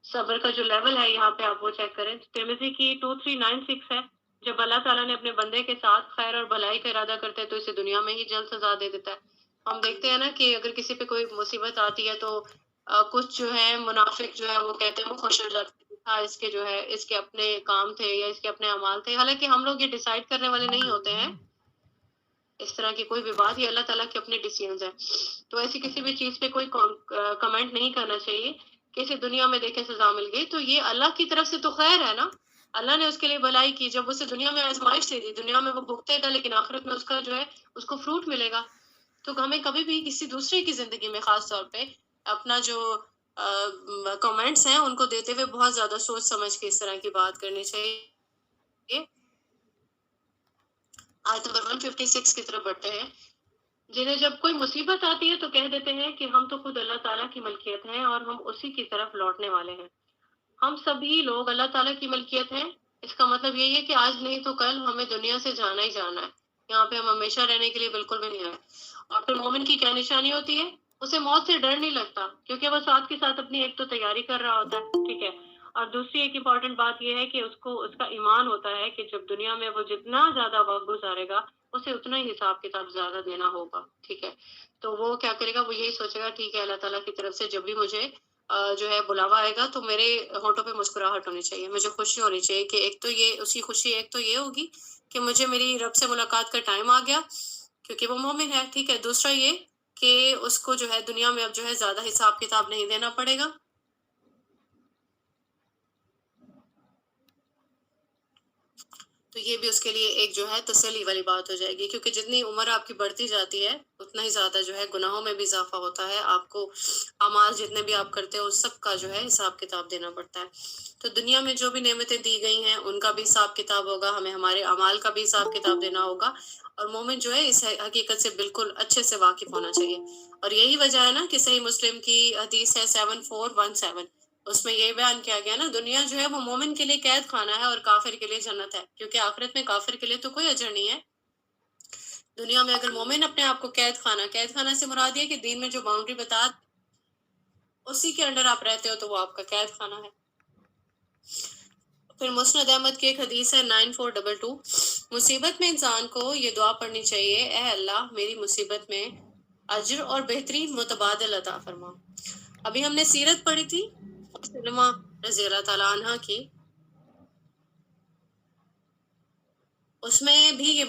صبر کا جو لیول ہے یہاں پہ آپ وہ چیک کریں، ترمذی کی 2396 ہے، جب اللہ تعالیٰ نے اپنے بندے کے ساتھ خیر اور بھلائی کا ارادہ کرتا ہے تو اسے دنیا میں ہی جلد سزا دے دیتا ہے۔ ہم دیکھتے ہیں نا کہ اگر کسی پہ کوئی مصیبت آتی ہے تو کچھ جو ہے منافق جو ہے وہ کہتے ہیں وہ خوش ہو جاتے ہیں، ہاں اس کے جو ہے اس کے اپنے کام تھے یا اس کے اپنے اعمال تھے، حالانکہ ہم لوگ یہ ڈیسائیڈ کرنے والے نہیں ہوتے ہیں اس طرح کی کوئی بھی بات، یہ اللہ تعالیٰ کے اپنے ڈیسیژنز ہیں، تو ایسی کسی بھی چیز پہ کوئی کمنٹ نہیں کرنا چاہیے۔ کہ اسے دنیا میں دیکھیں سزا مل گئی، تو یہ اللہ کی طرف سے تو خیر ہے نا، اللہ نے اس کے لیے بھلائی کی، جب اسے دنیا میں آزمائش دے دی، دنیا میں وہ بھگتے گا لیکن آخرت میں اس کا جو ہے اس کو فروٹ ملے گا۔ تو ہمیں کبھی بھی کسی دوسرے کی زندگی میں خاص طور پہ اپنا جو کمنٹس ہیں ان کو دیتے ہوئے بہت زیادہ سوچ سمجھ کے اس طرح کی بات کرنی چاہیے۔ آیت نمبر 156 کی طرف بڑھتے ہیں۔ جنہیں جب کوئی مصیبت آتی ہے تو کہہ دیتے ہیں کہ ہم تو خود اللہ تعالیٰ کی ملکیت ہیں اور ہم اسی کی طرف لوٹنے والے ہیں۔ ہم سبھی لوگ اللہ تعالیٰ کی ملکیت ہیں، اس کا مطلب یہی ہے کہ آج نہیں تو کل ہمیں دنیا سے جانا ہی جانا ہے، یہاں پہ ہم ہمیشہ رہنے کے لیے بالکل بھی نہیں آئے۔ اور پھر مومن کی کیا نشانی ہوتی ہے؟ اسے موت سے ڈر نہیں لگتا، کیونکہ وہ ساتھ کے ساتھ اپنی ایک تو تیاری کر رہا ہوتا ہے، ٹھیک ہے، اور دوسری ایک امپورٹنٹ بات یہ ہے کہ اس کو اس کا ایمان ہوتا ہے کہ جب دنیا میں وہ جتنا زیادہ وقت گزارے گا اسے اتنا ہی حساب کتاب زیادہ دینا ہوگا، ٹھیک ہے۔ تو وہ کیا کرے گا؟ وہ یہی سوچے گا ٹھیک ہے اللہ تعالیٰ کی طرف سے جب بھی مجھے جو ہے بلاوا آئے گا تو میرے ہونٹوں پہ مسکراہٹ ہونی چاہیے، مجھے خوشی ہونی چاہیے کہ ایک تو یہ اسی خوشی ایک تو یہ ہوگی کہ مجھے میری رب سے ملاقات کا ٹائم آ گیا کیونکہ وہ مومن ہے، ٹھیک ہے۔ دوسرا یہ کہ اس کو جو ہے دنیا میں اب جو ہے زیادہ حساب کتاب نہیں دینا پڑے گا۔ تو یہ بھی اس کے لیے ایک جو ہے تسلی والی بات ہو جائے گی، کیونکہ جتنی عمر آپ کی بڑھتی جاتی ہے اتنا ہی زیادہ جو ہے گناہوں میں بھی اضافہ ہوتا ہے، آپ کو اعمال جتنے بھی آپ کرتے ہو اس سب کا جو ہے حساب کتاب دینا پڑتا ہے۔ تو دنیا میں جو بھی نعمتیں دی گئی ہیں ان کا بھی حساب کتاب ہوگا، ہمیں ہمارے اعمال کا بھی حساب کتاب دینا ہوگا، اور مومن جو ہے اس حقیقت سے بالکل اچھے سے واقف ہونا چاہیے۔ اور یہی وجہ ہے نا کہ صحیح مسلم کی حدیث ہے 7417، اس میں یہ بیان کیا گیا نا، دنیا جو ہے وہ مومن کے لیے قید خانہ ہے اور کافر کے لیے جنت ہے، کیونکہ آخرت میں کافر کے لیے تو کوئی اجر نہیں ہے۔ دنیا میں اگر مومن اپنے آپ کو قید خانہ سے مراد یہ کہ دین میں جو باؤنڈری بتا اسی کے انڈر آپ رہتے ہو تو وہ آپ کا قید خانہ ہے۔ پھر مسند احمد کی ایک حدیث ہے 9422، مصیبت میں انسان کو یہ دعا پڑھنی چاہیے، اے اللہ میری مصیبت میں اجر اور بہترین متبادل عطا فرما۔ ابھی ہم نے سیرت پڑھی تھی سلمہ رضی اللہ تعالیٰ عنہ کی، اس میں بھی یہ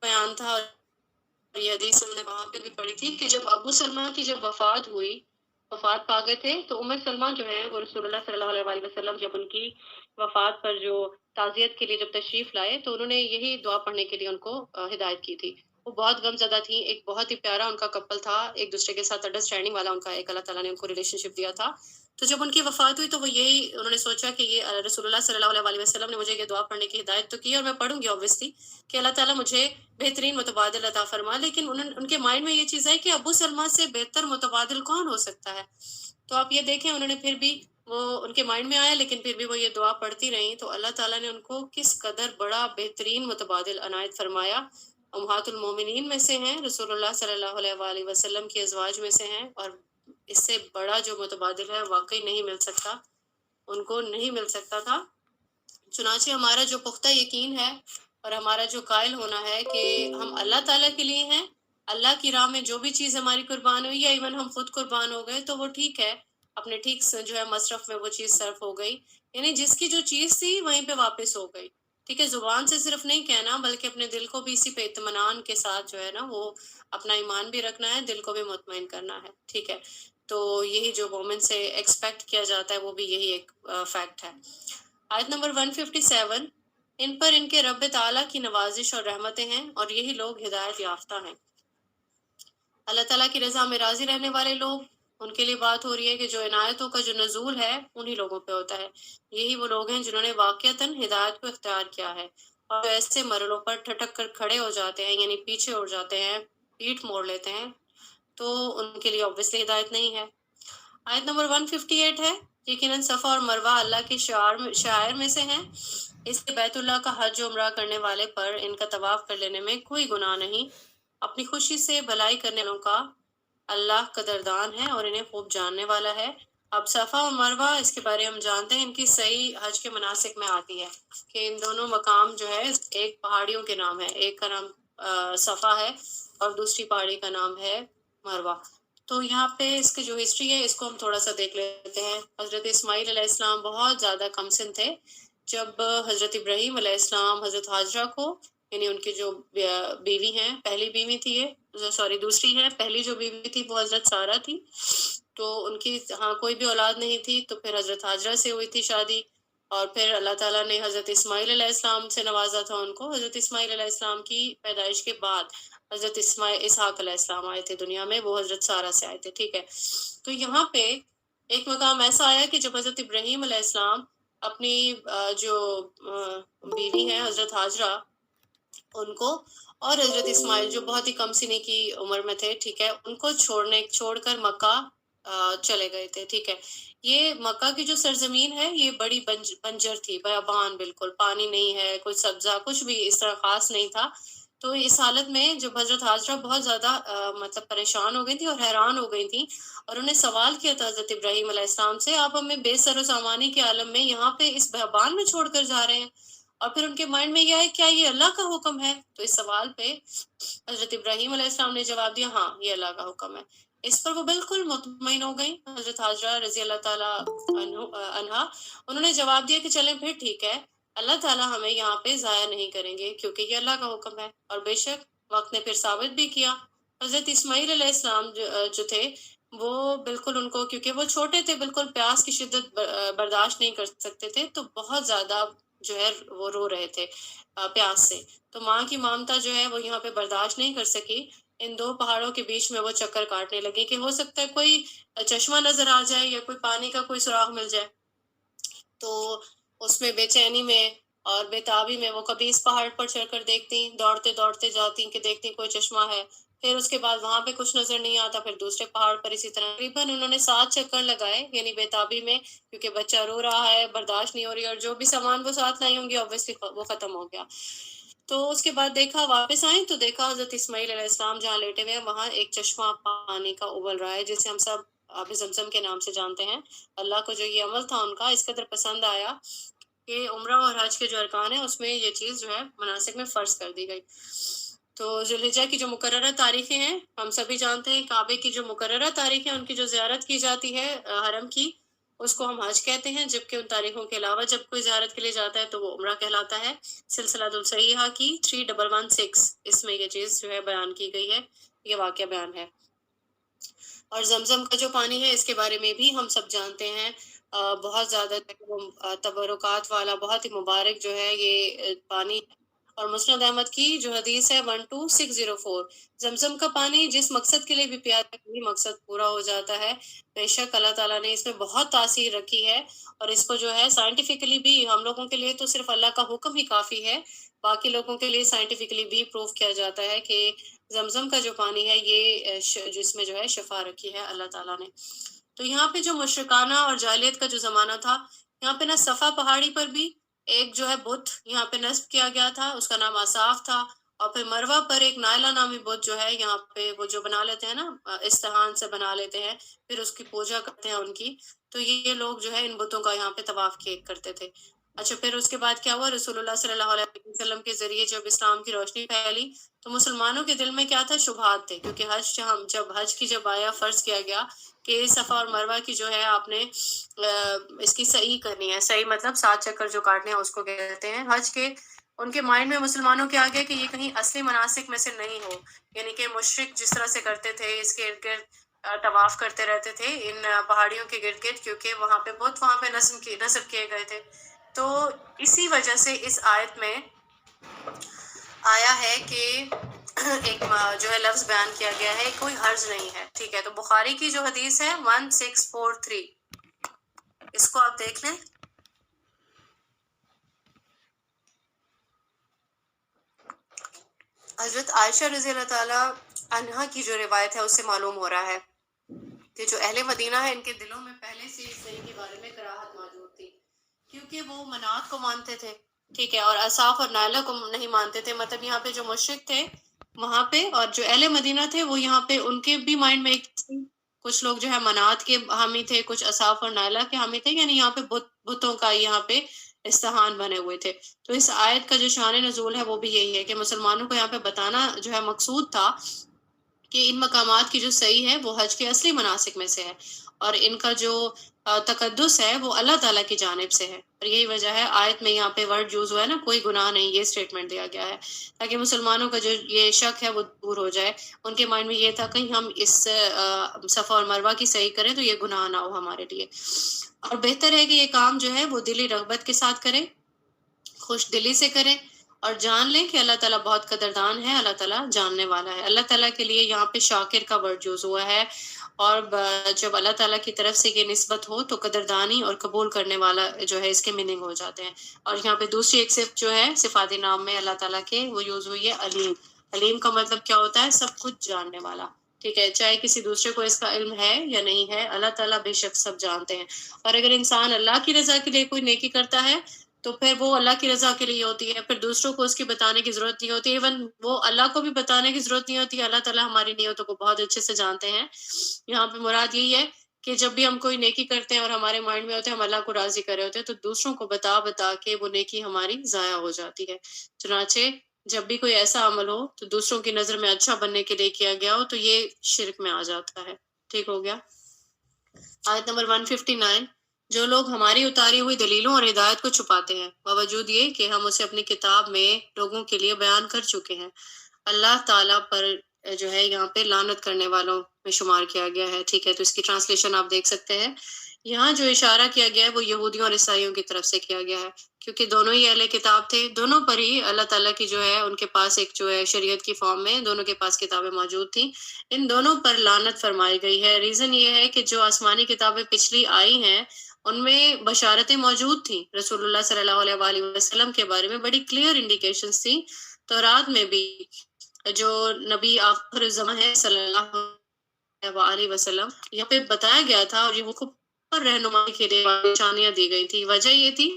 بیان تھا، اور یہ حدیث ہم نے وہاں پہ بھی پڑھی تھی کہ جب ابو سلمہ کی جب وفات ہوئی، وفات پا گئے تھے، تو ام سلمہ جو ہے وہ رسول اللہ صلی اللہ علیہ وسلم جب ان کی وفات پر جو تعزیت کے لیے جب تشریف لائے تو انہوں نے یہی دعا پڑھنے کے لیے ان کو ہدایت کی تھی۔ وہ بہت غم زدہ تھیں، ایک بہت ہی پیارا ان کا کپل تھا، ایک دوسرے کے ساتھ انڈرسٹینڈنگ والا ان کا ایک اللہ تعالیٰ نے ان کو ریلیشن شپ دیا تھا۔ تو جب ان کی وفات ہوئی تو وہ یہی انہوں نے سوچا کہ یہ رسول اللہ صلی اللہ علیہ وسلم نے مجھے یہ دعا پڑھنے کی ہدایت تو کی اور میں پڑھوں گی obviously کہ اللہ تعالیٰ مجھے بہترین متبادل عطا فرما، لیکن ان کے مائنڈ میں یہ چیز ہے کہ ابو سلمہ سے بہتر متبادل کون ہو سکتا ہے۔ تو آپ یہ دیکھیں انہوں نے پھر بھی وہ ان کے مائنڈ میں آیا، لیکن پھر بھی وہ یہ دعا پڑھتی رہیں تو اللہ تعالیٰ نے ان کو کس قدر بڑا بہترین متبادل عنایت فرمایا۔ امہات المومنین میں سے ہیں، رسول اللہ صلی اللہ علیہ وآلہ وسلم کی ازواج میں سے ہیں، اور اس سے بڑا جو متبادل ہے واقعی نہیں مل سکتا، ان کو نہیں مل سکتا تھا۔ چنانچہ ہمارا جو پختہ یقین ہے اور ہمارا جو قائل ہونا ہے کہ ہم اللہ تعالیٰ کے لیے ہیں، اللہ کی راہ میں جو بھی چیز ہماری قربان ہوئی یا ایون ہم خود قربان ہو گئے تو وہ ٹھیک ہے، اپنے ٹھیک سے جو ہے مصرف میں وہ چیز صرف ہو گئی، یعنی جس کی جو چیز تھی وہیں پہ واپس ہو گئی، ٹھیک ہے۔ زبان سے صرف نہیں کہنا بلکہ اپنے دل کو بھی اسی پہ اطمینان کے ساتھ جو ہے نا وہ اپنا ایمان بھی رکھنا ہے، دل کو بھی مطمئن کرنا ہے، ٹھیک ہے۔ تو یہی جو مومن سے ایکسپیکٹ کیا جاتا ہے وہ بھی یہی ایک فیکٹ ہے۔ آیت نمبر 157، ان پر ان کے رب تعالیٰ کی نوازش اور رحمتیں ہیں اور یہی لوگ ہدایت یافتہ ہیں۔ اللہ تعالیٰ کی رضا میں راضی رہنے والے لوگ، ان کے لیے بات ہو رہی ہے کہ جو عنایتوں کا جو نزول ہے انہی لوگوں پہ ہوتا ہے، یہی وہ لوگ ہیں جنہوں نے واقعتاً ہدایت کو اختیار کیا ہے، اور ایسے مرلوں پر ٹھٹک کر کھڑے ہو جاتے ہیں، یعنی پیچھے اڑ جاتے ہیں، پیٹھ موڑ لیتے ہیں، تو ان کے لیے obviously ہدایت نہیں ہے۔ آیت نمبر 158 ہے، یقیناً صفا اور مروہ اللہ کے شعائر میں سے ہیں، اس کے بیت اللہ کا حج و عمرہ کرنے والے پر ان کا طواف کر لینے میں کوئی گناہ نہیں، اپنی خوشی سے بھلائی کرنے والوں کا اللہ قدردان ہے اور انہیں خوب جاننے والا ہے۔ اب صفا اور مروہ اس کے بارے ہم جانتے ہیں، ان کی صحیح حج کے مناسک میں آتی ہے کہ ان دونوں مقام جو ہے ایک پہاڑیوں کے نام ہے، ایک کا نام صفا ہے اور دوسری پہاڑی کا نام ہے مروہ۔ تو یہاں پہ اس کی جو ہسٹری ہے اس کو ہم تھوڑا سا دیکھ لیتے ہیں۔ حضرت اسماعیل علیہ السلام بہت زیادہ کم سن تھے جب حضرت ابراہیم علیہ السلام حضرت حاجرہ کو، یعنی ان کی جو بیوی ہیں، پہلی بیوی تھی یہ، سوری دوسری ہے، پہلی جو بیوی تھی وہ حضرت سارہ تھی، تو ان کی ہاں کوئی بھی اولاد نہیں تھی، تو پھر حضرت ہاجرہ سے ہوئی تھی شادی، اور پھر اللہ تعالیٰ نے حضرت اسماعیل علیہ السلام سے نوازا تھا ان کو. حضرت اسماعیل علیہ السلام کی پیدائش کے بعد حضرت اسحاق علیہ السلام آئے تھے دنیا میں، وہ حضرت سارہ سے آئے تھے. ٹھیک ہے، تو یہاں پہ ایک مقام ایسا آیا کہ جب حضرت ابراہیم علیہ السلام اپنی جو بیوی ہیں حضرت ہاجرہ ان کو، اور حضرت اسماعیل جو بہت ہی کم سنی کی عمر میں تھے، ٹھیک ہے، ان کو چھوڑ کر مکہ چلے گئے تھے. ٹھیک ہے، یہ مکہ کی جو سرزمین ہے یہ بڑی بنجر تھی، بیابان، بالکل پانی نہیں ہے، کوئی سبزہ کچھ بھی اس طرح خاص نہیں تھا. تو اس حالت میں جب حضرت ہاجرہ بہت زیادہ مطلب پریشان ہو گئی تھی اور حیران ہو گئی تھیں، اور انہیں سوال کیا تھا حضرت ابراہیم علیہ السلام سے، آپ ہمیں بے سر و سامانی کے عالم میں یہاں پہ اس بیابان میں چھوڑ کر جا رہے ہیں؟ اور پھر ان کے مائنڈ میں یہ ہے کیا یہ اللہ کا حکم ہے؟ تو اس سوال پہ حضرت ابراہیم علیہ السلام نے جواب دیا ہاں یہ اللہ کا حکم ہے. اس پر وہ بالکل مطمئن ہو گئی حضرت ہاجرہ رضی اللہ تعالیٰ عنہا. انہوں نے جواب دیا کہ چلیں پھر ٹھیک ہے، اللہ تعالیٰ ہمیں یہاں پہ ضائع نہیں کریں گے کیونکہ یہ اللہ کا حکم ہے. اور بے شک وقت نے پھر ثابت بھی کیا. حضرت اسماعیل علیہ السلام جو تھے وہ بالکل ان کو، کیونکہ وہ چھوٹے تھے، بالکل پیاس کی شدت برداشت نہیں کر سکتے تھے، تو بہت زیادہ جو ہے وہ رو رہے تھے پیاس سے. تو ماں کی مامتا جو ہے وہ یہاں پہ برداشت نہیں کر سکی، ان دو پہاڑوں کے بیچ میں وہ چکر کاٹنے لگی کہ ہو سکتا ہے کوئی چشمہ نظر آ جائے یا کوئی پانی کا کوئی سراغ مل جائے. تو اس میں بے چینی میں اور بے تابی میں وہ کبھی اس پہاڑ پر چڑھ کر دیکھتی، دوڑتے دوڑتے جاتی کہ دیکھتی کوئی چشمہ ہے، پھر اس کے بعد وہاں پہ کچھ نظر نہیں آتا، پھر دوسرے پہاڑ پر اسی طرح. تقریباً انہوں نے 7 چکر لگائے، یعنی بے تابی میں، کیونکہ بچہ رو رہا ہے، برداشت نہیں ہو رہی، اور جو بھی سامان وہ ساتھ لائی ہوں گی obviously وہ ختم ہو گیا. تو اس کے بعد دیکھا، واپس آئیں تو دیکھا حضرت اسماعیل علیہ السلام جہاں لیٹے ہوئے ہیں وہاں ایک چشمہ پانی کا ابل رہا ہے، جسے ہم سب آب زمزم کے نام سے جانتے ہیں. اللہ کو جو یہ عمل تھا ان کا اس قدر پسند آیا کہ عمرہ اور حج کے جو ارکان ہیں اس میں یہ چیز جو ہے مناسک میں فرض کر دی گئی. تو ذوالحجہ کی جو مقررہ تاریخیں ہیں ہم سبھی جانتے ہیں، کعبے کی جو مقررہ تاریخیں ان کی جو زیارت کی جاتی ہے حرم کی، اس کو ہم حج کہتے ہیں، جبکہ ان تاریخوں کے علاوہ جب کوئی زیارت کے لیے جاتا ہے تو وہ عمرہ کہلاتا ہے. سلسلہ الصحیحہ کی 3116 اس میں یہ چیز جو ہے بیان کی گئی ہے، یہ واقعہ بیان ہے. اور زمزم کا جو پانی ہے اس کے بارے میں بھی ہم سب جانتے ہیں، بہت زیادہ تبرکات والا، بہت ہی مبارک جو ہے یہ پانی. اور مسند احمد کی جو حدیث ہے 12604، زمزم کا پانی جس مقصد کے لیے بھی پیا جائے وہی مقصد پورا ہو جاتا ہے. بے شک اللہ تعالیٰ نے اس میں بہت تاثیر رکھی ہے، اور اس کو جو ہے سائنٹیفکلی بھی، ہم لوگوں کے لیے تو صرف اللہ کا حکم ہی کافی ہے، باقی لوگوں کے لیے سائنٹیفکلی بھی پروف کیا جاتا ہے کہ زمزم کا جو پانی ہے یہ جس میں جو ہے شفا رکھی ہے اللہ تعالیٰ نے. تو یہاں پہ جو مشرکانہ اور جاہلیت کا جو زمانہ تھا، یہاں پہ نا صفا پہاڑی پر بھی ایک جو ہے بت یہاں پہ نصب کیا گیا تھا، اس کا نام آصاف تھا. اور پھر مروہ پر ایک نائلہ نامی بت جو ہے یہاں پہ وہ جو بنا لیتے ہیں نا، استحان سے بنا لیتے ہیں، پھر اس کی پوجا کرتے ہیں ان کی. تو یہ لوگ جو ہے ان بتوں کا یہاں پہ طواف کرتے تھے. اچھا پھر اس کے بعد کیا ہوا، رسول اللہ صلی اللہ علیہ وسلم کے ذریعے جب اسلام کی روشنی پھیلی تو مسلمانوں کے دل میں کیا تھا، شبہات تھے، کیونکہ حج کی جب آیا فرض کیا گیا کہ صفا اور مروہ کی جو ہے آپ نے اس کی صحیح کرنی ہے. صحیح مطلب 7 چکر جو کاٹنے ہیں اس کو کہتے ہیں حج کے. ان کے مائنڈ میں مسلمانوں کے آگے کہ یہ کہیں اصلی مناسک میں سے نہیں ہو، یعنی کہ مشرک جس طرح سے کرتے تھے اس کے ارد گرد طواف کرتے رہتے تھے ان پہاڑیوں کے گرد گرد، کیونکہ وہاں پہ بت وہاں پہ نصب کیے گئے تھے. تو اسی وجہ سے اس آیت میں آیا ہے کہ ایک جو ہے لفظ بیان کیا گیا ہے کوئی حرج نہیں ہے. ٹھیک ہے، تو بخاری کی جو حدیث ہے 1643 اس کو آپ دیکھ لیں. حضرت عائشہ رضی اللہ تعالیٰ عنہا کی جو روایت ہے اس سے معلوم ہو رہا ہے کہ جو اہل مدینہ ہے ان کے دلوں میں پہلے سے اس صحیح کے بارے میں کراہت موجود تھی، کیونکہ وہ منات کو مانتے تھے. ٹھیک ہے، اور اصاف اور نائلہ کو نہیں مانتے تھے. مطلب یہاں پہ جو مشرک تھے وہاں پہ، اور جو اہل مدینہ تھے وہ یہاں پہ ان کے بھی مائنڈ میں ایک کچھ لوگ جو ہے منات کے حامی تھے، کچھ اصاف اور نائلہ کے حامی تھے، یعنی یہاں پہ بتوں کا یہاں پہ استحان بنے ہوئے تھے. تو اس آیت کا جو شان نزول ہے وہ بھی یہی ہے کہ مسلمانوں کو یہاں پہ بتانا جو ہے مقصود تھا کہ ان مقامات کی جو صحیح ہے وہ حج کے اصلی مناسک میں سے ہے، اور ان کا جو تقدس ہے وہ اللہ تعالیٰ کی جانب سے ہے، اور یہی وجہ ہے آیت میں یہاں پہ ورڈ یوز ہوا ہے نا، کوئی گناہ نہیں، یہ اسٹیٹمنٹ دیا گیا ہے تاکہ مسلمانوں کا جو یہ شک ہے وہ دور ہو جائے. ان کے مائنڈ میں یہ تھا کہیں ہم اس صفا اور مروہ کی صحیح کریں تو یہ گناہ نہ ہو ہمارے لیے. اور بہتر ہے کہ یہ کام جو ہے وہ دلی رغبت کے ساتھ کریں، خوش دلی سے کریں، اور جان لیں کہ اللہ تعالیٰ بہت قدردان ہے، اللہ تعالیٰ جاننے والا ہے. اللہ تعالیٰ کے لیے یہاں پہ شاکر کا ورڈ یوز ہوا ہے، اور جب اللہ تعالیٰ کی طرف سے یہ نسبت ہو تو قدردانی اور قبول کرنے والا جو ہے اس کے میننگ ہو جاتے ہیں. اور یہاں پہ دوسری ایک صفت جو ہے صفاتی نام میں اللہ تعالیٰ کے وہ یوز ہوئی ہے علیم. علیم کا مطلب کیا ہوتا ہے؟ سب کچھ جاننے والا. ٹھیک ہے، چاہے کسی دوسرے کو اس کا علم ہے یا نہیں ہے، اللہ تعالیٰ بے شک سب جانتے ہیں. اور اگر انسان اللہ کی رضا کے لیے کوئی نیکی کرتا ہے تو پھر وہ اللہ کی رضا کے لیے ہوتی ہے، پھر دوسروں کو اس کی بتانے کی ضرورت نہیں ہوتی. ایون وہ اللہ کو بھی بتانے کی ضرورت نہیں ہوتی، اللہ تعالیٰ ہماری نیتوں کو بہت اچھے سے جانتے ہیں. یہاں پہ مراد یہی ہے کہ جب بھی ہم کوئی نیکی کرتے ہیں اور ہمارے مائنڈ میں ہوتے ہیں ہم اللہ کو راضی کر رہے ہوتے ہیں، تو دوسروں کو بتا بتا کے وہ نیکی ہماری ضائع ہو جاتی ہے. چنانچہ جب بھی کوئی ایسا عمل ہو تو دوسروں کی نظر میں اچھا بننے کے لیے کیا گیا ہو تو یہ شرک میں آ جاتا ہے. ٹھیک ہو گیا. آیت نمبر 159، جو لوگ ہماری اتاری ہوئی دلیلوں اور ہدایت کو چھپاتے ہیں باوجود یہ کہ ہم اسے اپنی کتاب میں لوگوں کے لیے بیان کر چکے ہیں، اللہ تعالیٰ پر جو ہے یہاں پہ لعنت کرنے والوں میں شمار کیا گیا ہے. ٹھیک ہے، تو اس کی ٹرانسلیشن آپ دیکھ سکتے ہیں. یہاں جو اشارہ کیا گیا ہے وہ یہودیوں اور عیسائیوں کی طرف سے کیا گیا ہے، کیونکہ دونوں ہی اہل کتاب تھے. دونوں پر ہی اللہ تعالیٰ کی جو ہے ان کے پاس ایک جو ہے شریعت کی فارم میں دونوں کے پاس کتابیں موجود تھیں. ان دونوں پر لعنت فرمائی گئی ہے. ریزن یہ ہے کہ جو آسمانی کتابیں پچھلی آئی ہیں ان میں بشارتیں موجود تھیں رسول اللہ صلی اللہ علیہ وآلہ وسلم کے بارے میں، بڑی کلیئر انڈیکیشنز تھیں. تورات میں بھی جو نبی آخر الزمان ہے صلی اللہ علیہ وسلم یہاں پہ بتایا گیا تھا، اور یہ حقوق پر رہنمائی کے لیے نشانیاں دی گئی تھی. وجہ یہ تھی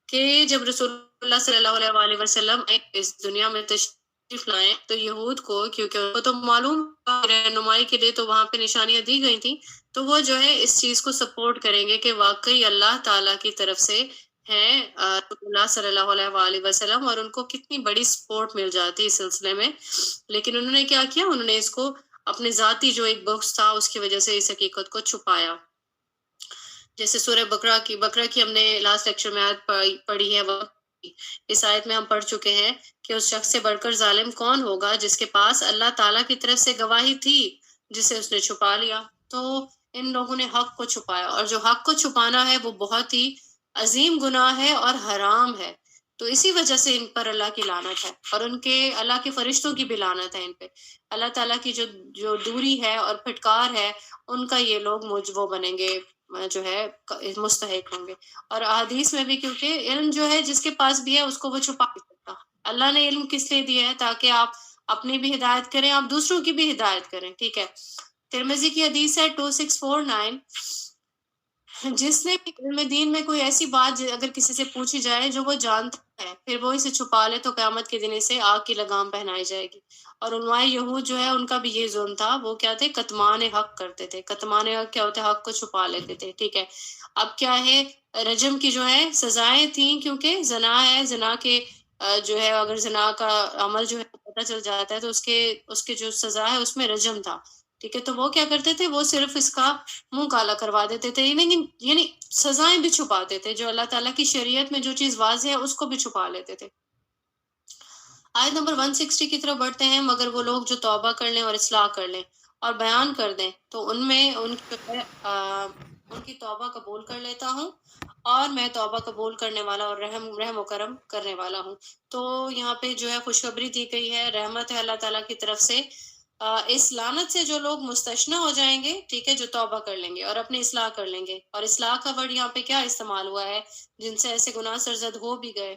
کہ جب رسول اللہ صلی اللہ علیہ وآلہ وسلم اس دنیا میں تشریف لائیں تو یہود کو، کیونکہ ان کو تو معلوم رہنمائی کے لیے تو وہاں پہ نشانیاں دی گئی تھیں، تو وہ جو ہے اس چیز کو سپورٹ کریں گے کہ واقعی اللہ تعالیٰ کی طرف سے ہیں رسول اللہ صلی اللہ علیہ وآلہ وسلم، اور ان کو کتنی بڑی سپورٹ مل جاتی اس سلسلے میں. لیکن انہوں نے کیا کیا؟ انہوں نے اس کو اپنے ذاتی جو ایک بکس تھا اس کی وجہ سے اس حقیقت کو چھپایا. جیسے سورہ بقرہ کی ہم نے لاسٹ لیکچر میں آیت پڑھی ہے، اس آیت میں ہم پڑھ چکے ہیں کہ اس شخص سے بڑھ کر ظالم کون ہوگا جس کے پاس اللہ تعالیٰ کی طرف سے گواہی تھی جسے اس نے چھپا لیا. تو ان لوگوں نے حق کو چھپایا، اور جو حق کو چھپانا ہے وہ بہت ہی عظیم گناہ ہے اور حرام ہے. تو اسی وجہ سے ان پر اللہ کی لعنت ہے، اور ان کے اللہ کے فرشتوں کی بھی لعنت ہے ان پہ. اللہ تعالیٰ کی جو دوری ہے اور پھٹکار ہے ان کا یہ لوگ وہ بنیں گے، جو ہے مستحق ہوں گے. اور احادیث میں بھی، کیونکہ علم جو ہے جس کے پاس بھی ہے اس کو وہ چھپا نہیں سکتا. اللہ نے علم کس لیے دیا ہے؟ تاکہ آپ اپنی بھی ہدایت کریں، آپ دوسروں کی بھی ہدایت کریں. ٹھیک ہے، ترمذی کی حدیث ہے 2649، جس نے علم دین میں کوئی ایسی بات اگر کسی سے پوچھی جائے جو وہ جانتا ہے پھر وہ اسے چھپا لے تو قیامت کے دن اسے آگ کی لگام پہنائی جائے گی. اور علماء یہود جو ہے ان کا بھی یہ ظلم تھا، وہ کیا تھے؟ کتمان حق کرتے تھے. کتمان حق کیا ہوتا ہے؟ حق کو چھپا لیتے تھے. ٹھیک ہے، اب کیا ہے؟ رجم کی جو ہے سزائیں تھیں، کیونکہ زنا ہے، زنا کے جو ہے اگر زنا کا عمل جو ہے پتہ چل جاتا ہے تو اس کے جو سزا ہے اس میں رجم تھا. ٹھیک ہے، تو وہ کیا کرتے تھے؟ وہ صرف اس کا منہ کالا کروا دیتے تھے، یعنی سزائیں بھی چھپاتے تھے. جو اللہ تعالیٰ کی شریعت میں جو چیز واضح ہے اس کو بھی چھپا لیتے تھے. آیت نمبر 160 کی طرف بڑھتے ہیں. مگر وہ لوگ جو توبہ کر لیں اور اصلاح کر لیں اور بیان کر دیں تو ان میں ان کی توبہ قبول کر لیتا ہوں، اور میں توبہ قبول کرنے والا اور رحم و کرم کرنے والا ہوں. تو یہاں پہ جو ہے خوشخبری دی گئی ہے، رحمت ہے اللہ تعالیٰ کی طرف سے. اس لعنت سے جو لوگ مستثنی ہو جائیں گے، ٹھیک ہے، جو توبہ کر لیں گے اور اپنی اصلاح کر لیں گے. اور اصلاح کا ورڈ یہاں پہ کیا استعمال ہوا ہے؟ جن سے ایسے گناہ سرزد ہو بھی گئے.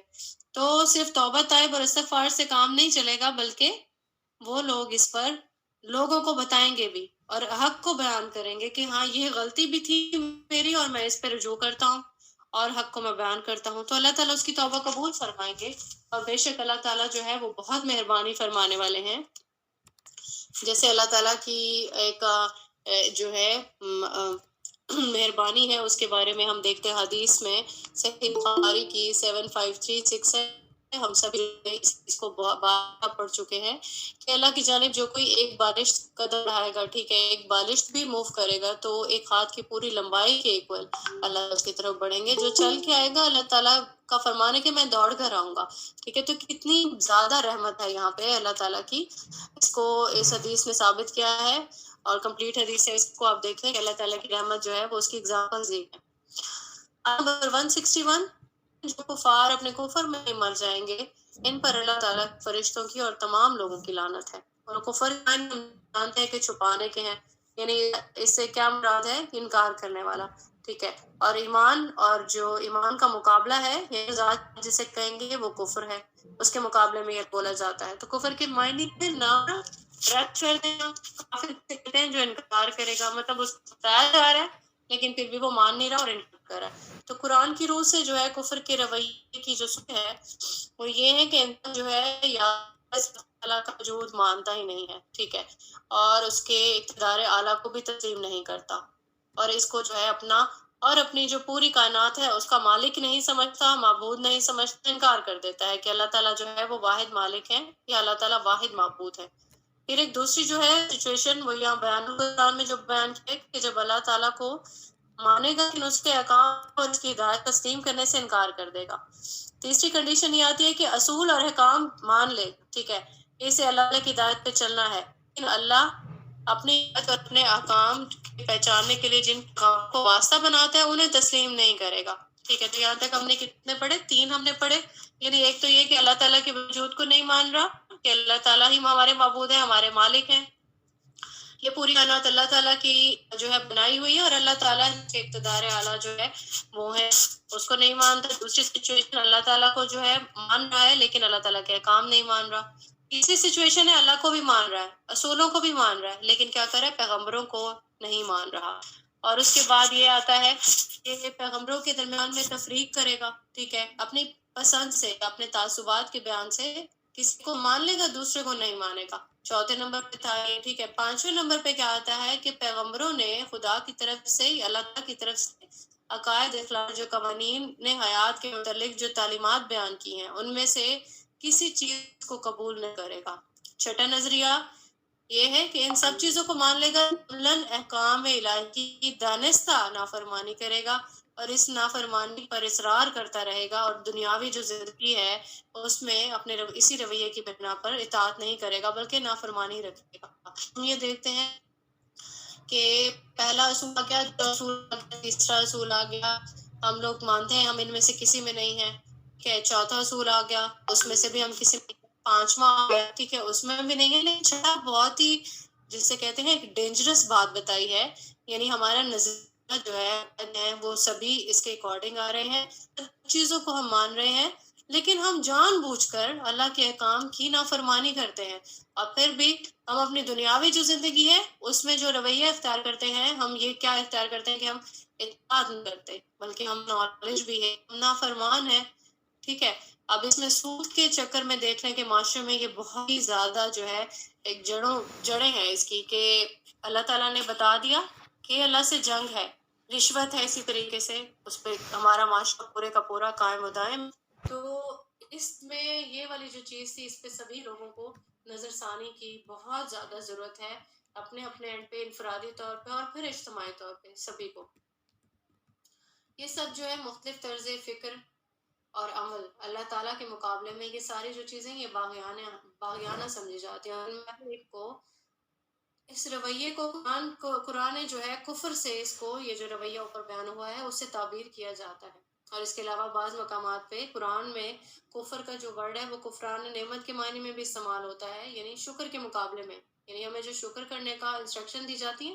تو صرف توبہ طائب اور استغفار سے کام نہیں چلے گا، بلکہ وہ لوگ اس پر لوگوں کو بتائیں گے بھی اور حق کو بیان کریں گے کہ ہاں یہ غلطی بھی تھی میری اور میں اس پہ رجوع کرتا ہوں اور حق کو میں بیان کرتا ہوں. تو اللہ تعالیٰ اس کی توبہ قبول فرمائیں گے، اور بے شک اللہ تعالیٰ جو ہے وہ بہت مہربانی فرمانے والے ہیں. جیسے اللہ تعالیٰ کی ایک جو ہے مہربانی ہے، اس کے بارے میں ہم دیکھتے ہیں حدیث میں صحیح بخاری کی 7536 ہے ہم سب اس چیز کو بار پڑھ چکے ہیں کہ اللہ کی جانب جو کوئی ایک بالش قدم بڑھائے گا، ٹھیک ہے، ایک بالش بھی موو کرے گا تو ایک ہاتھ کی پوری لمبائی کے ایکول اللہ اس کی طرف بڑھیں گے. جو چل کے آئے گا اللہ تعالیٰ کا فرمان ہے کہ میں دوڑ کر آؤں گا. ٹھیک ہے، تو کتنی زیادہ رحمت ہے یہاں پہ اللہ تعالیٰ کی. اس کو اس حدیث میں ثابت کیا ہے اور کمپلیٹ حدیث ہے، اس کو آپ دیکھیں کہ اللہ تعالیٰ کی رحمت جو ہے وہ اس کی اگزامپل دی ہے. نمبر 161، جو کفار اپنے کفر میں مر جائیں گے ان پر اللہ تعالیٰ فرشتوں کی اور تمام لوگوں کی لعنت ہے. اور کفر جانتے ہیں کہ چھپانے کے ہیں، یعنی اس سے کیا مراد ہے؟ انکار کرنے والا. ٹھیک ہے، اور ایمان، اور جو ایمان کا مقابلہ ہے یہ ذات جسے کہیں گے وہ کفر ہے، اس کے مقابلے میں یہ بولا جاتا ہے. تو کفر کے معنی میں نہ رد کر دینا، کافر کہتے ہیں جو انکار کرے گا، مطلب اس کو بتایا جا رہا ہے لیکن پھر بھی وہ مان نہیں رہا اور انکار کر رہا ہے. تو قرآن کی روح سے جو ہے کفر کے رویے کی جو سن ہے وہ یہ ہے کہ انسان جو ہے یا اللہ کا وجود مانتا ہی نہیں ہے، ٹھیک ہے، اور اس کے اقتدار اعلیٰ کو بھی تسلیم نہیں کرتا، اور اس کو جو ہے اپنا اور اپنی جو پوری کائنات ہے اس کا مالک نہیں سمجھتا، معبود نہیں سمجھتا، انکار کر دیتا ہے کہ اللہ تعالیٰ جو ہے وہ واحد مالک ہے یا اللہ تعالیٰ واحد معبود ہے. پھر ایک دوسری جو ہے سچویشن وہ یہاں قرآن میں جو بیان کیا کہ جب اللہ تعالیٰ کو مانے گا لیکن اس کے احکام اور اس کی ہدایت تسلیم کرنے سے انکار کر دے گا. تیسری کنڈیشن یہ آتی ہے کہ اصول اور احکام مان لے، ٹھیک ہے، اسے اللہ کی ہدایت پہ چلنا ہے، لیکن اللہ اپنی اور اپنے احکام پہچاننے کے لیے جن کام کو واسطہ بناتا ہے انہیں تسلیم نہیں کرے گا. ٹھیک ہے، تو یہاں تک ہم نے کتنے پڑھے؟ 3 ہم نے پڑھے. یعنی ایک تو یہ کہ اللہ تعالیٰ کے وجود کو نہیں مان رہا کہ اللہ تعالیٰ ہی ہمارے معبود ہیں، ہمارے مالک ہیں، یہ پوری کائنات اللہ تعالیٰ کی جو ہے بنائی ہوئی ہے اور اللہ تعالیٰ کے اقتدار اعلیٰ جو ہے وہ ہے، اس کو نہیں مانتا. دوسری سچویشن اللہ تعالیٰ کو جو ہے مان رہا ہے لیکن اللہ تعالیٰ کے احکام نہیں مان رہا. تیسری سچویشن ہے اللہ کو بھی مان رہا ہے، اصولوں کو بھی مان رہا ہے، لیکن کیا کرے؟ پیغمبروں کو نہیں مان رہا. اور اس کے بعد یہ آتا ہے کہ پیغمبروں کے درمیان میں تفریق کرے گا، ٹھیک ہے، اپنی پسند سے، اپنے تعصبات کے بیان سے کسی کو مان لے گا، دوسرے کو نہیں مانے گا. چوتھے نمبر پہ تھا یہ، ٹھیک ہے. 5ویں نمبر پہ کیا آتا ہے کہ پیغمبروں نے خدا کی طرف سے، اللہ تعالیٰ کی طرف سے عقائد، اخلاق، جو قوانین نے حیات کے متعلق جو تعلیمات بیان کی ہیں ان میں سے کسی چیز کو قبول نہیں کرے گا. چھٹا نظریہ یہ ہے کہ ان سب چیزوں کو مان لے گا، کلن احکام الہی کی دانستہ نافرمانی کرے گا اور اس نافرمانی پر اصرار کرتا رہے گا، اور دنیاوی جو زندگی ہے اس میں اپنے اسی رویے کی بنا پر اطاعت نہیں کرے گا بلکہ نافرمانی رکھے گا. ہم یہ دیکھتے ہیں کہ پہلا اصول آ گیا، دوسرا اصول آ گیا، تیسرا اصول آ گیا، ہم لوگ مانتے ہیں ہم ان میں سے کسی میں نہیں ہیں. کہ چوتھا اصول آ گیا، اس میں سے بھی ہم کسی میں. 5واں آ گیا، ٹھیک ہے، اس میں بھی نہیں ہے. لیکن چھٹا بہت ہی جسے کہتے ہیں ایک ڈینجرس بات بتائی ہے، یعنی ہمارا نظریہ جو ہے وہ سبھی اس کے اکارڈنگ آ رہے ہیں، چیزوں کو ہم مان رہے ہیں لیکن ہم جان بوجھ کر اللہ کے احکام کی نافرمانی کرتے ہیں. اور پھر بھی ہم اپنی دنیاوی جو زندگی ہے اس میں جو رویہ اختیار کرتے ہیں، ہم یہ کیا اختیار کرتے ہیں کہ ہم اطاعت نہیں کرتے بلکہ ہم نالج بھی ہے، ہم نافرمان ہے. ٹھیک ہے، اب اس میں سود کے چکر میں دیکھ لیں کہ معاشرے میں یہ بہت ہی زیادہ جو ہے ایک جڑیں ہیں اس کی، کہ اللہ تعالیٰ نے بتا دیا کہ اللہ سے جنگ ہے، رشوت ہے، اسی طریقے سے اس پہ ہمارا معاشرہ پورے کا پورا قائم و دائم. تو اس میں یہ والی جو چیز تھی اس پہ سبھی لوگوں کو نظر ثانی کی بہت زیادہ ضرورت ہے، اپنے اپنے اینڈ پہ، انفرادی طور پہ اور پھر اجتماعی طور پہ سبھی کو. یہ سب جو ہے مختلف طرز فکر اور عمل اللہ تعالیٰ کے مقابلے میں یہ ساری جو چیزیں یہ باغیانہ سمجھی جاتی ہیں. اور ان میں ایک کو اس رویے کو قرآن جو ہے کفر سے، اس کو یہ جو رویہ اوپر بیان ہوا ہے اس سے تعبیر کیا جاتا ہے. اور اس کے علاوہ بعض مقامات پہ قرآن میں کفر کا جو ورڈ ہے وہ کفران نعمت کے معنی میں بھی استعمال ہوتا ہے، یعنی شکر کے مقابلے میں، یعنی ہمیں جو شکر کرنے کا انسٹرکشن دی جاتی ہے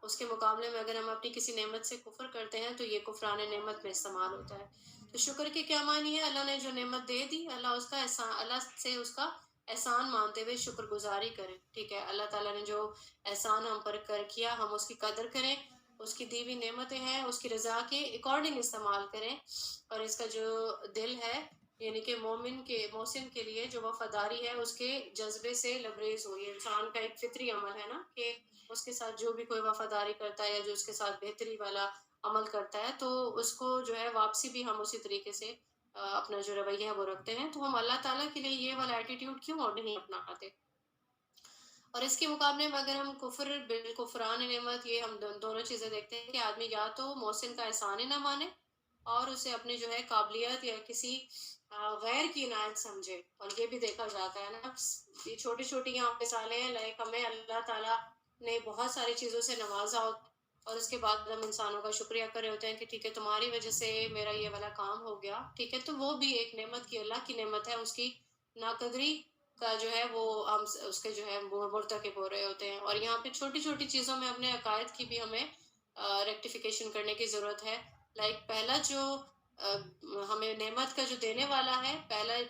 اس کے مقابلے میں اگر ہم اپنی کسی نعمت سے کفر کرتے ہیں تو یہ کفران نعمت میں استعمال ہوتا ہے. تو شکر کے کیا معنی ہے؟ اللہ نے جو نعمت دے دی، اللہ اس کا احسان، اللہ سے اس کا احسان مانتے ہوئے شکر گزاری کریں. ٹھیک ہے، اللہ تعالیٰ نے جو احسان ہم پر کیا ہم اس کی قدر کریں، اس کی دی ہوئی نعمتیں ہیں اس کی رضا کے اکارڈنگ استعمال کریں. اور اس کا جو دل ہے یعنی کہ مومن کے، محسن کے لیے جو وفاداری ہے اس کے جذبے سے لبریز ہو. یہ انسان کا ایک فطری عمل ہے نا کہ اس کے ساتھ جو بھی کوئی وفاداری کرتا ہے یا جو اس کے ساتھ بہتری والا عمل کرتا ہے تو اس کو جو ہے واپسی بھی ہم اسی طریقے سے اپنا جو رویہ ہے وہ رکھتے ہیں، تو ہم اللہ تعالیٰ کے لیے یہ والا ایٹیٹیوڈ کیوں اور نہیں اپناتے؟ اور اس کے مقابلے میں اگر ہم کفر بالکفران نعمت، یہ ہم دونوں چیزیں دیکھتے ہیں کہ آدمی یا تو محسن کا احسان ہی نہ مانے اور اسے اپنی جو ہے قابلیت یا کسی غیر کی عنایت سمجھے. اور یہ بھی دیکھا جاتا ہے نا، یہ چھوٹی چھوٹی یہاں مثالیں ہیں، لائک ہمیں اللہ تعالیٰ نے بہت ساری چیزوں سے نوازا اور اس کے بعد ہم انسانوں کا شکریہ کر رہے ہوتے ہیں کہ ٹھیک ہے تمہاری وجہ سے میرا یہ والا کام ہو گیا، ٹھیک ہے، تو وہ بھی ایک نعمت کی، اللہ کی نعمت ہے، اس کی ناقدری کا جو ہے وہ ہم اس کے جو ہے مرتکب ہو رہے ہوتے ہیں. اور یہاں پہ چھوٹی چھوٹی چیزوں میں اپنے عقائد کی بھی ہمیں ریکٹیفیکیشن کرنے کی ضرورت ہے. لائک پہلا جو ہمیں نعمت کا جو دینے والا ہے،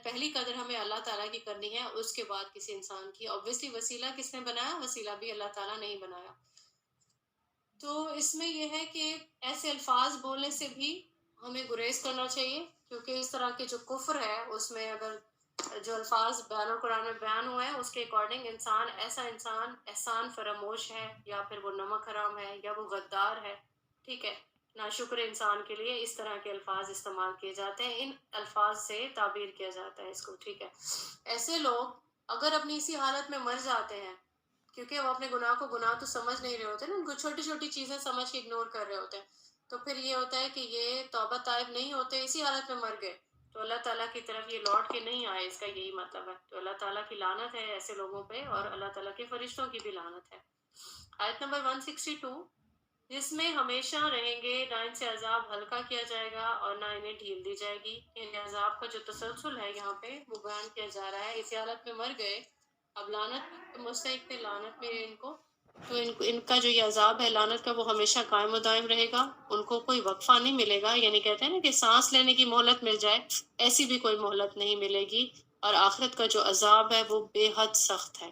پہلی قدر ہمیں اللہ تعالیٰ کی کرنی ہے، اس کے بعد کسی انسان کی. obviously وسیلہ کس نے بنایا؟ وسیلہ بھی اللہ تعالیٰ نے ہی بنایا. تو اس میں یہ ہے کہ ایسے الفاظ بولنے سے بھی ہمیں گریز کرنا چاہیے، کیونکہ اس طرح کے جو کفر ہے اس میں اگر جو الفاظ بیان القرآن میں بیان ہوئے ہیں اس کے اکارڈنگ انسان احسان فراموش ہے، یا پھر وہ نمک حرام ہے، یا وہ غدار ہے، ٹھیک ہے، ناشکر انسان کے لیے اس طرح کے الفاظ استعمال کیے جاتے ہیں، ان الفاظ سے تعبیر کیا جاتا ہے اس کو، ٹھیک ہے. ایسے لوگ اگر اپنی اسی حالت میں مر جاتے ہیں، کیونکہ وہ اپنے گناہ کو گناہ تو سمجھ نہیں رہے ہوتے نا، ان کو چھوٹی چھوٹی چیزیں سمجھ کے اگنور کر رہے ہوتے ہیں، تو پھر یہ ہوتا ہے کہ یہ توبہ طائب نہیں ہوتے، اسی حالت میں مر گئے تو اللہ تعالیٰ کی طرف یہ لوٹ کے نہیں آئے، اس کا یہی مطلب ہے. تو اللہ تعالیٰ کی لعنت ہے ایسے لوگوں پہ، اور اللہ تعالیٰ کے فرشتوں کی بھی لعنت ہے. آیت نمبر 162، جس میں ہمیشہ رہیں گے، نہ ان سے عذاب ہلکا کیا جائے گا اور نہ انہیں ڈھیل دی جائے گی. یعنی عذاب کا جو تسلسل ہے یہاں پہ وہ بیان کیا جا رہا ہے. اسی حالت میں مر گئے، اب لعنت مستحق تھے، لعنت میں ان کو، تو ان کا جو یہ عذاب ہے لعنت کا وہ ہمیشہ قائم و دائم رہے گا، ان کو کوئی وقفہ نہیں ملے گا. یعنی کہتے ہیں نا کہ سانس لینے کی مہلت مل جائے، ایسی بھی کوئی مہلت نہیں ملے گی. اور آخرت کا جو عذاب ہے وہ بے حد سخت ہے.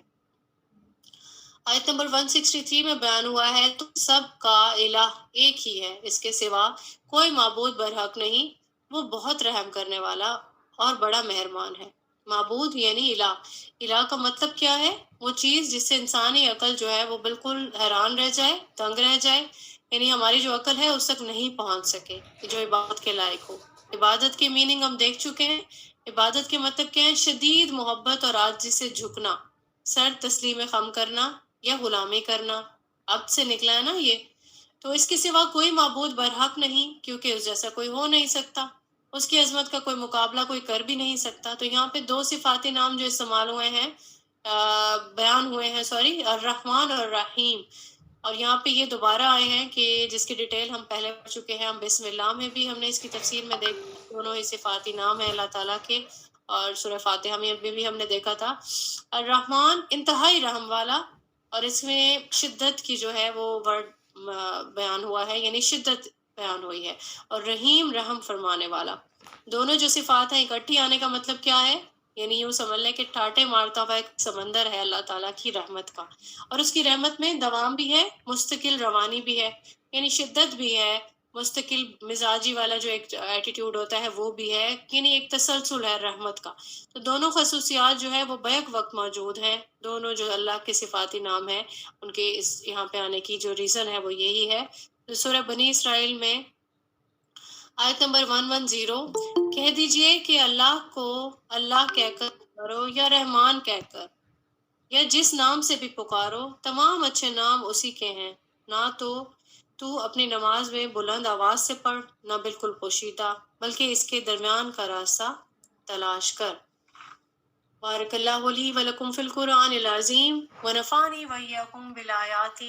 آیت نمبر 163 میں بیان ہوا ہے، تو سب کا الہ ایک ہی ہے، اس کے سوا کوئی معبود برحق نہیں، وہ بہت رحم کرنے والا اور بڑا مہربان ہے. معبود یعنی الہ. الہ کا مطلب کیا ہے؟ وہ چیز جس سے انسانی عقل جو ہے وہ بالکل حیران رہ جائے، دنگ رہ جائے، یعنی ہماری جو عقل ہے اس تک نہیں پہنچ سکے، جو عبادت کے لائق ہو. عبادت کے میننگ ہم دیکھ چکے ہیں. عبادت کے مطلب کیا ہے؟ شدید محبت اور عاجزی سے جھکنا، سر تسلیم خم کرنا یا غلامی کرنا. عبد سے نکلا ہے نا یہ. تو اس کے سوا کوئی معبود برحق نہیں، کیونکہ اس جیسا کوئی ہو نہیں سکتا، اس کی عظمت کا کوئی مقابلہ کوئی کر بھی نہیں سکتا. تو یہاں پہ دو صفاتی نام جو استعمال ہوئے ہیں، بیان ہوئے ہیں، الرحمن اور الرحیم. اور یہاں پہ یہ دوبارہ آئے ہیں کہ جس کی ڈیٹیل ہم پہلے پڑھ چکے ہیں. ہم بسم اللہ میں بھی ہم نے اس کی تفسیر میں دیکھا، دونوں ہی صفاتی نام ہیں اللہ تعالیٰ کے، اور سورہ فاتحہ میں بھی ہم نے دیکھا تھا. الرحمن انتہائی رحم والا، اور اس میں شدت کی جو ہے وہ ورڈ بیان ہوا ہے، یعنی شدت بیان ہوئی ہے. اور رحیم رحم فرمانے والا. دونوں جو صفات ہیں اکٹھی آنے کا مطلب کیا ہے؟ یعنی یوں سمجھ لیں کہ ٹاٹے مارتا ہوا ایک سمندر ہے اللہ تعالیٰ کی رحمت کا، اور اس کی رحمت میں دوام بھی ہے، مستقل روانی بھی ہے، یعنی شدت بھی ہے، مستقل مزاجی والا جو ایک ایٹیٹیوڈ ہوتا ہے وہ بھی ہے، یعنی ایک تسلسل ہے رحمت کا. تو دونوں خصوصیات جو ہے وہ بیک وقت موجود ہیں. دونوں جو اللہ کے صفاتی نام ہیں ان کے اس یہاں پہ آنے کی جو ریزن ہے وہ یہی ہے. سورہ بنی اسرائیل میں آیت نمبر 110، کہہ دیجئے کہ اللہ کو اللہ کہہ کر پکارو یا رحمان کہہ کر، یا جس نام سے بھی پکارو، تمام اچھے نام اسی کے ہیں. نہ تو اپنی نماز میں بلند آواز سے پڑھ، نہ بالکل پوشیدہ، بلکہ اس کے درمیان کا راستہ تلاش کر. بارک اللہ لی ولکم فی القرآن العظیم ونفعنی وإیاکم بالآیات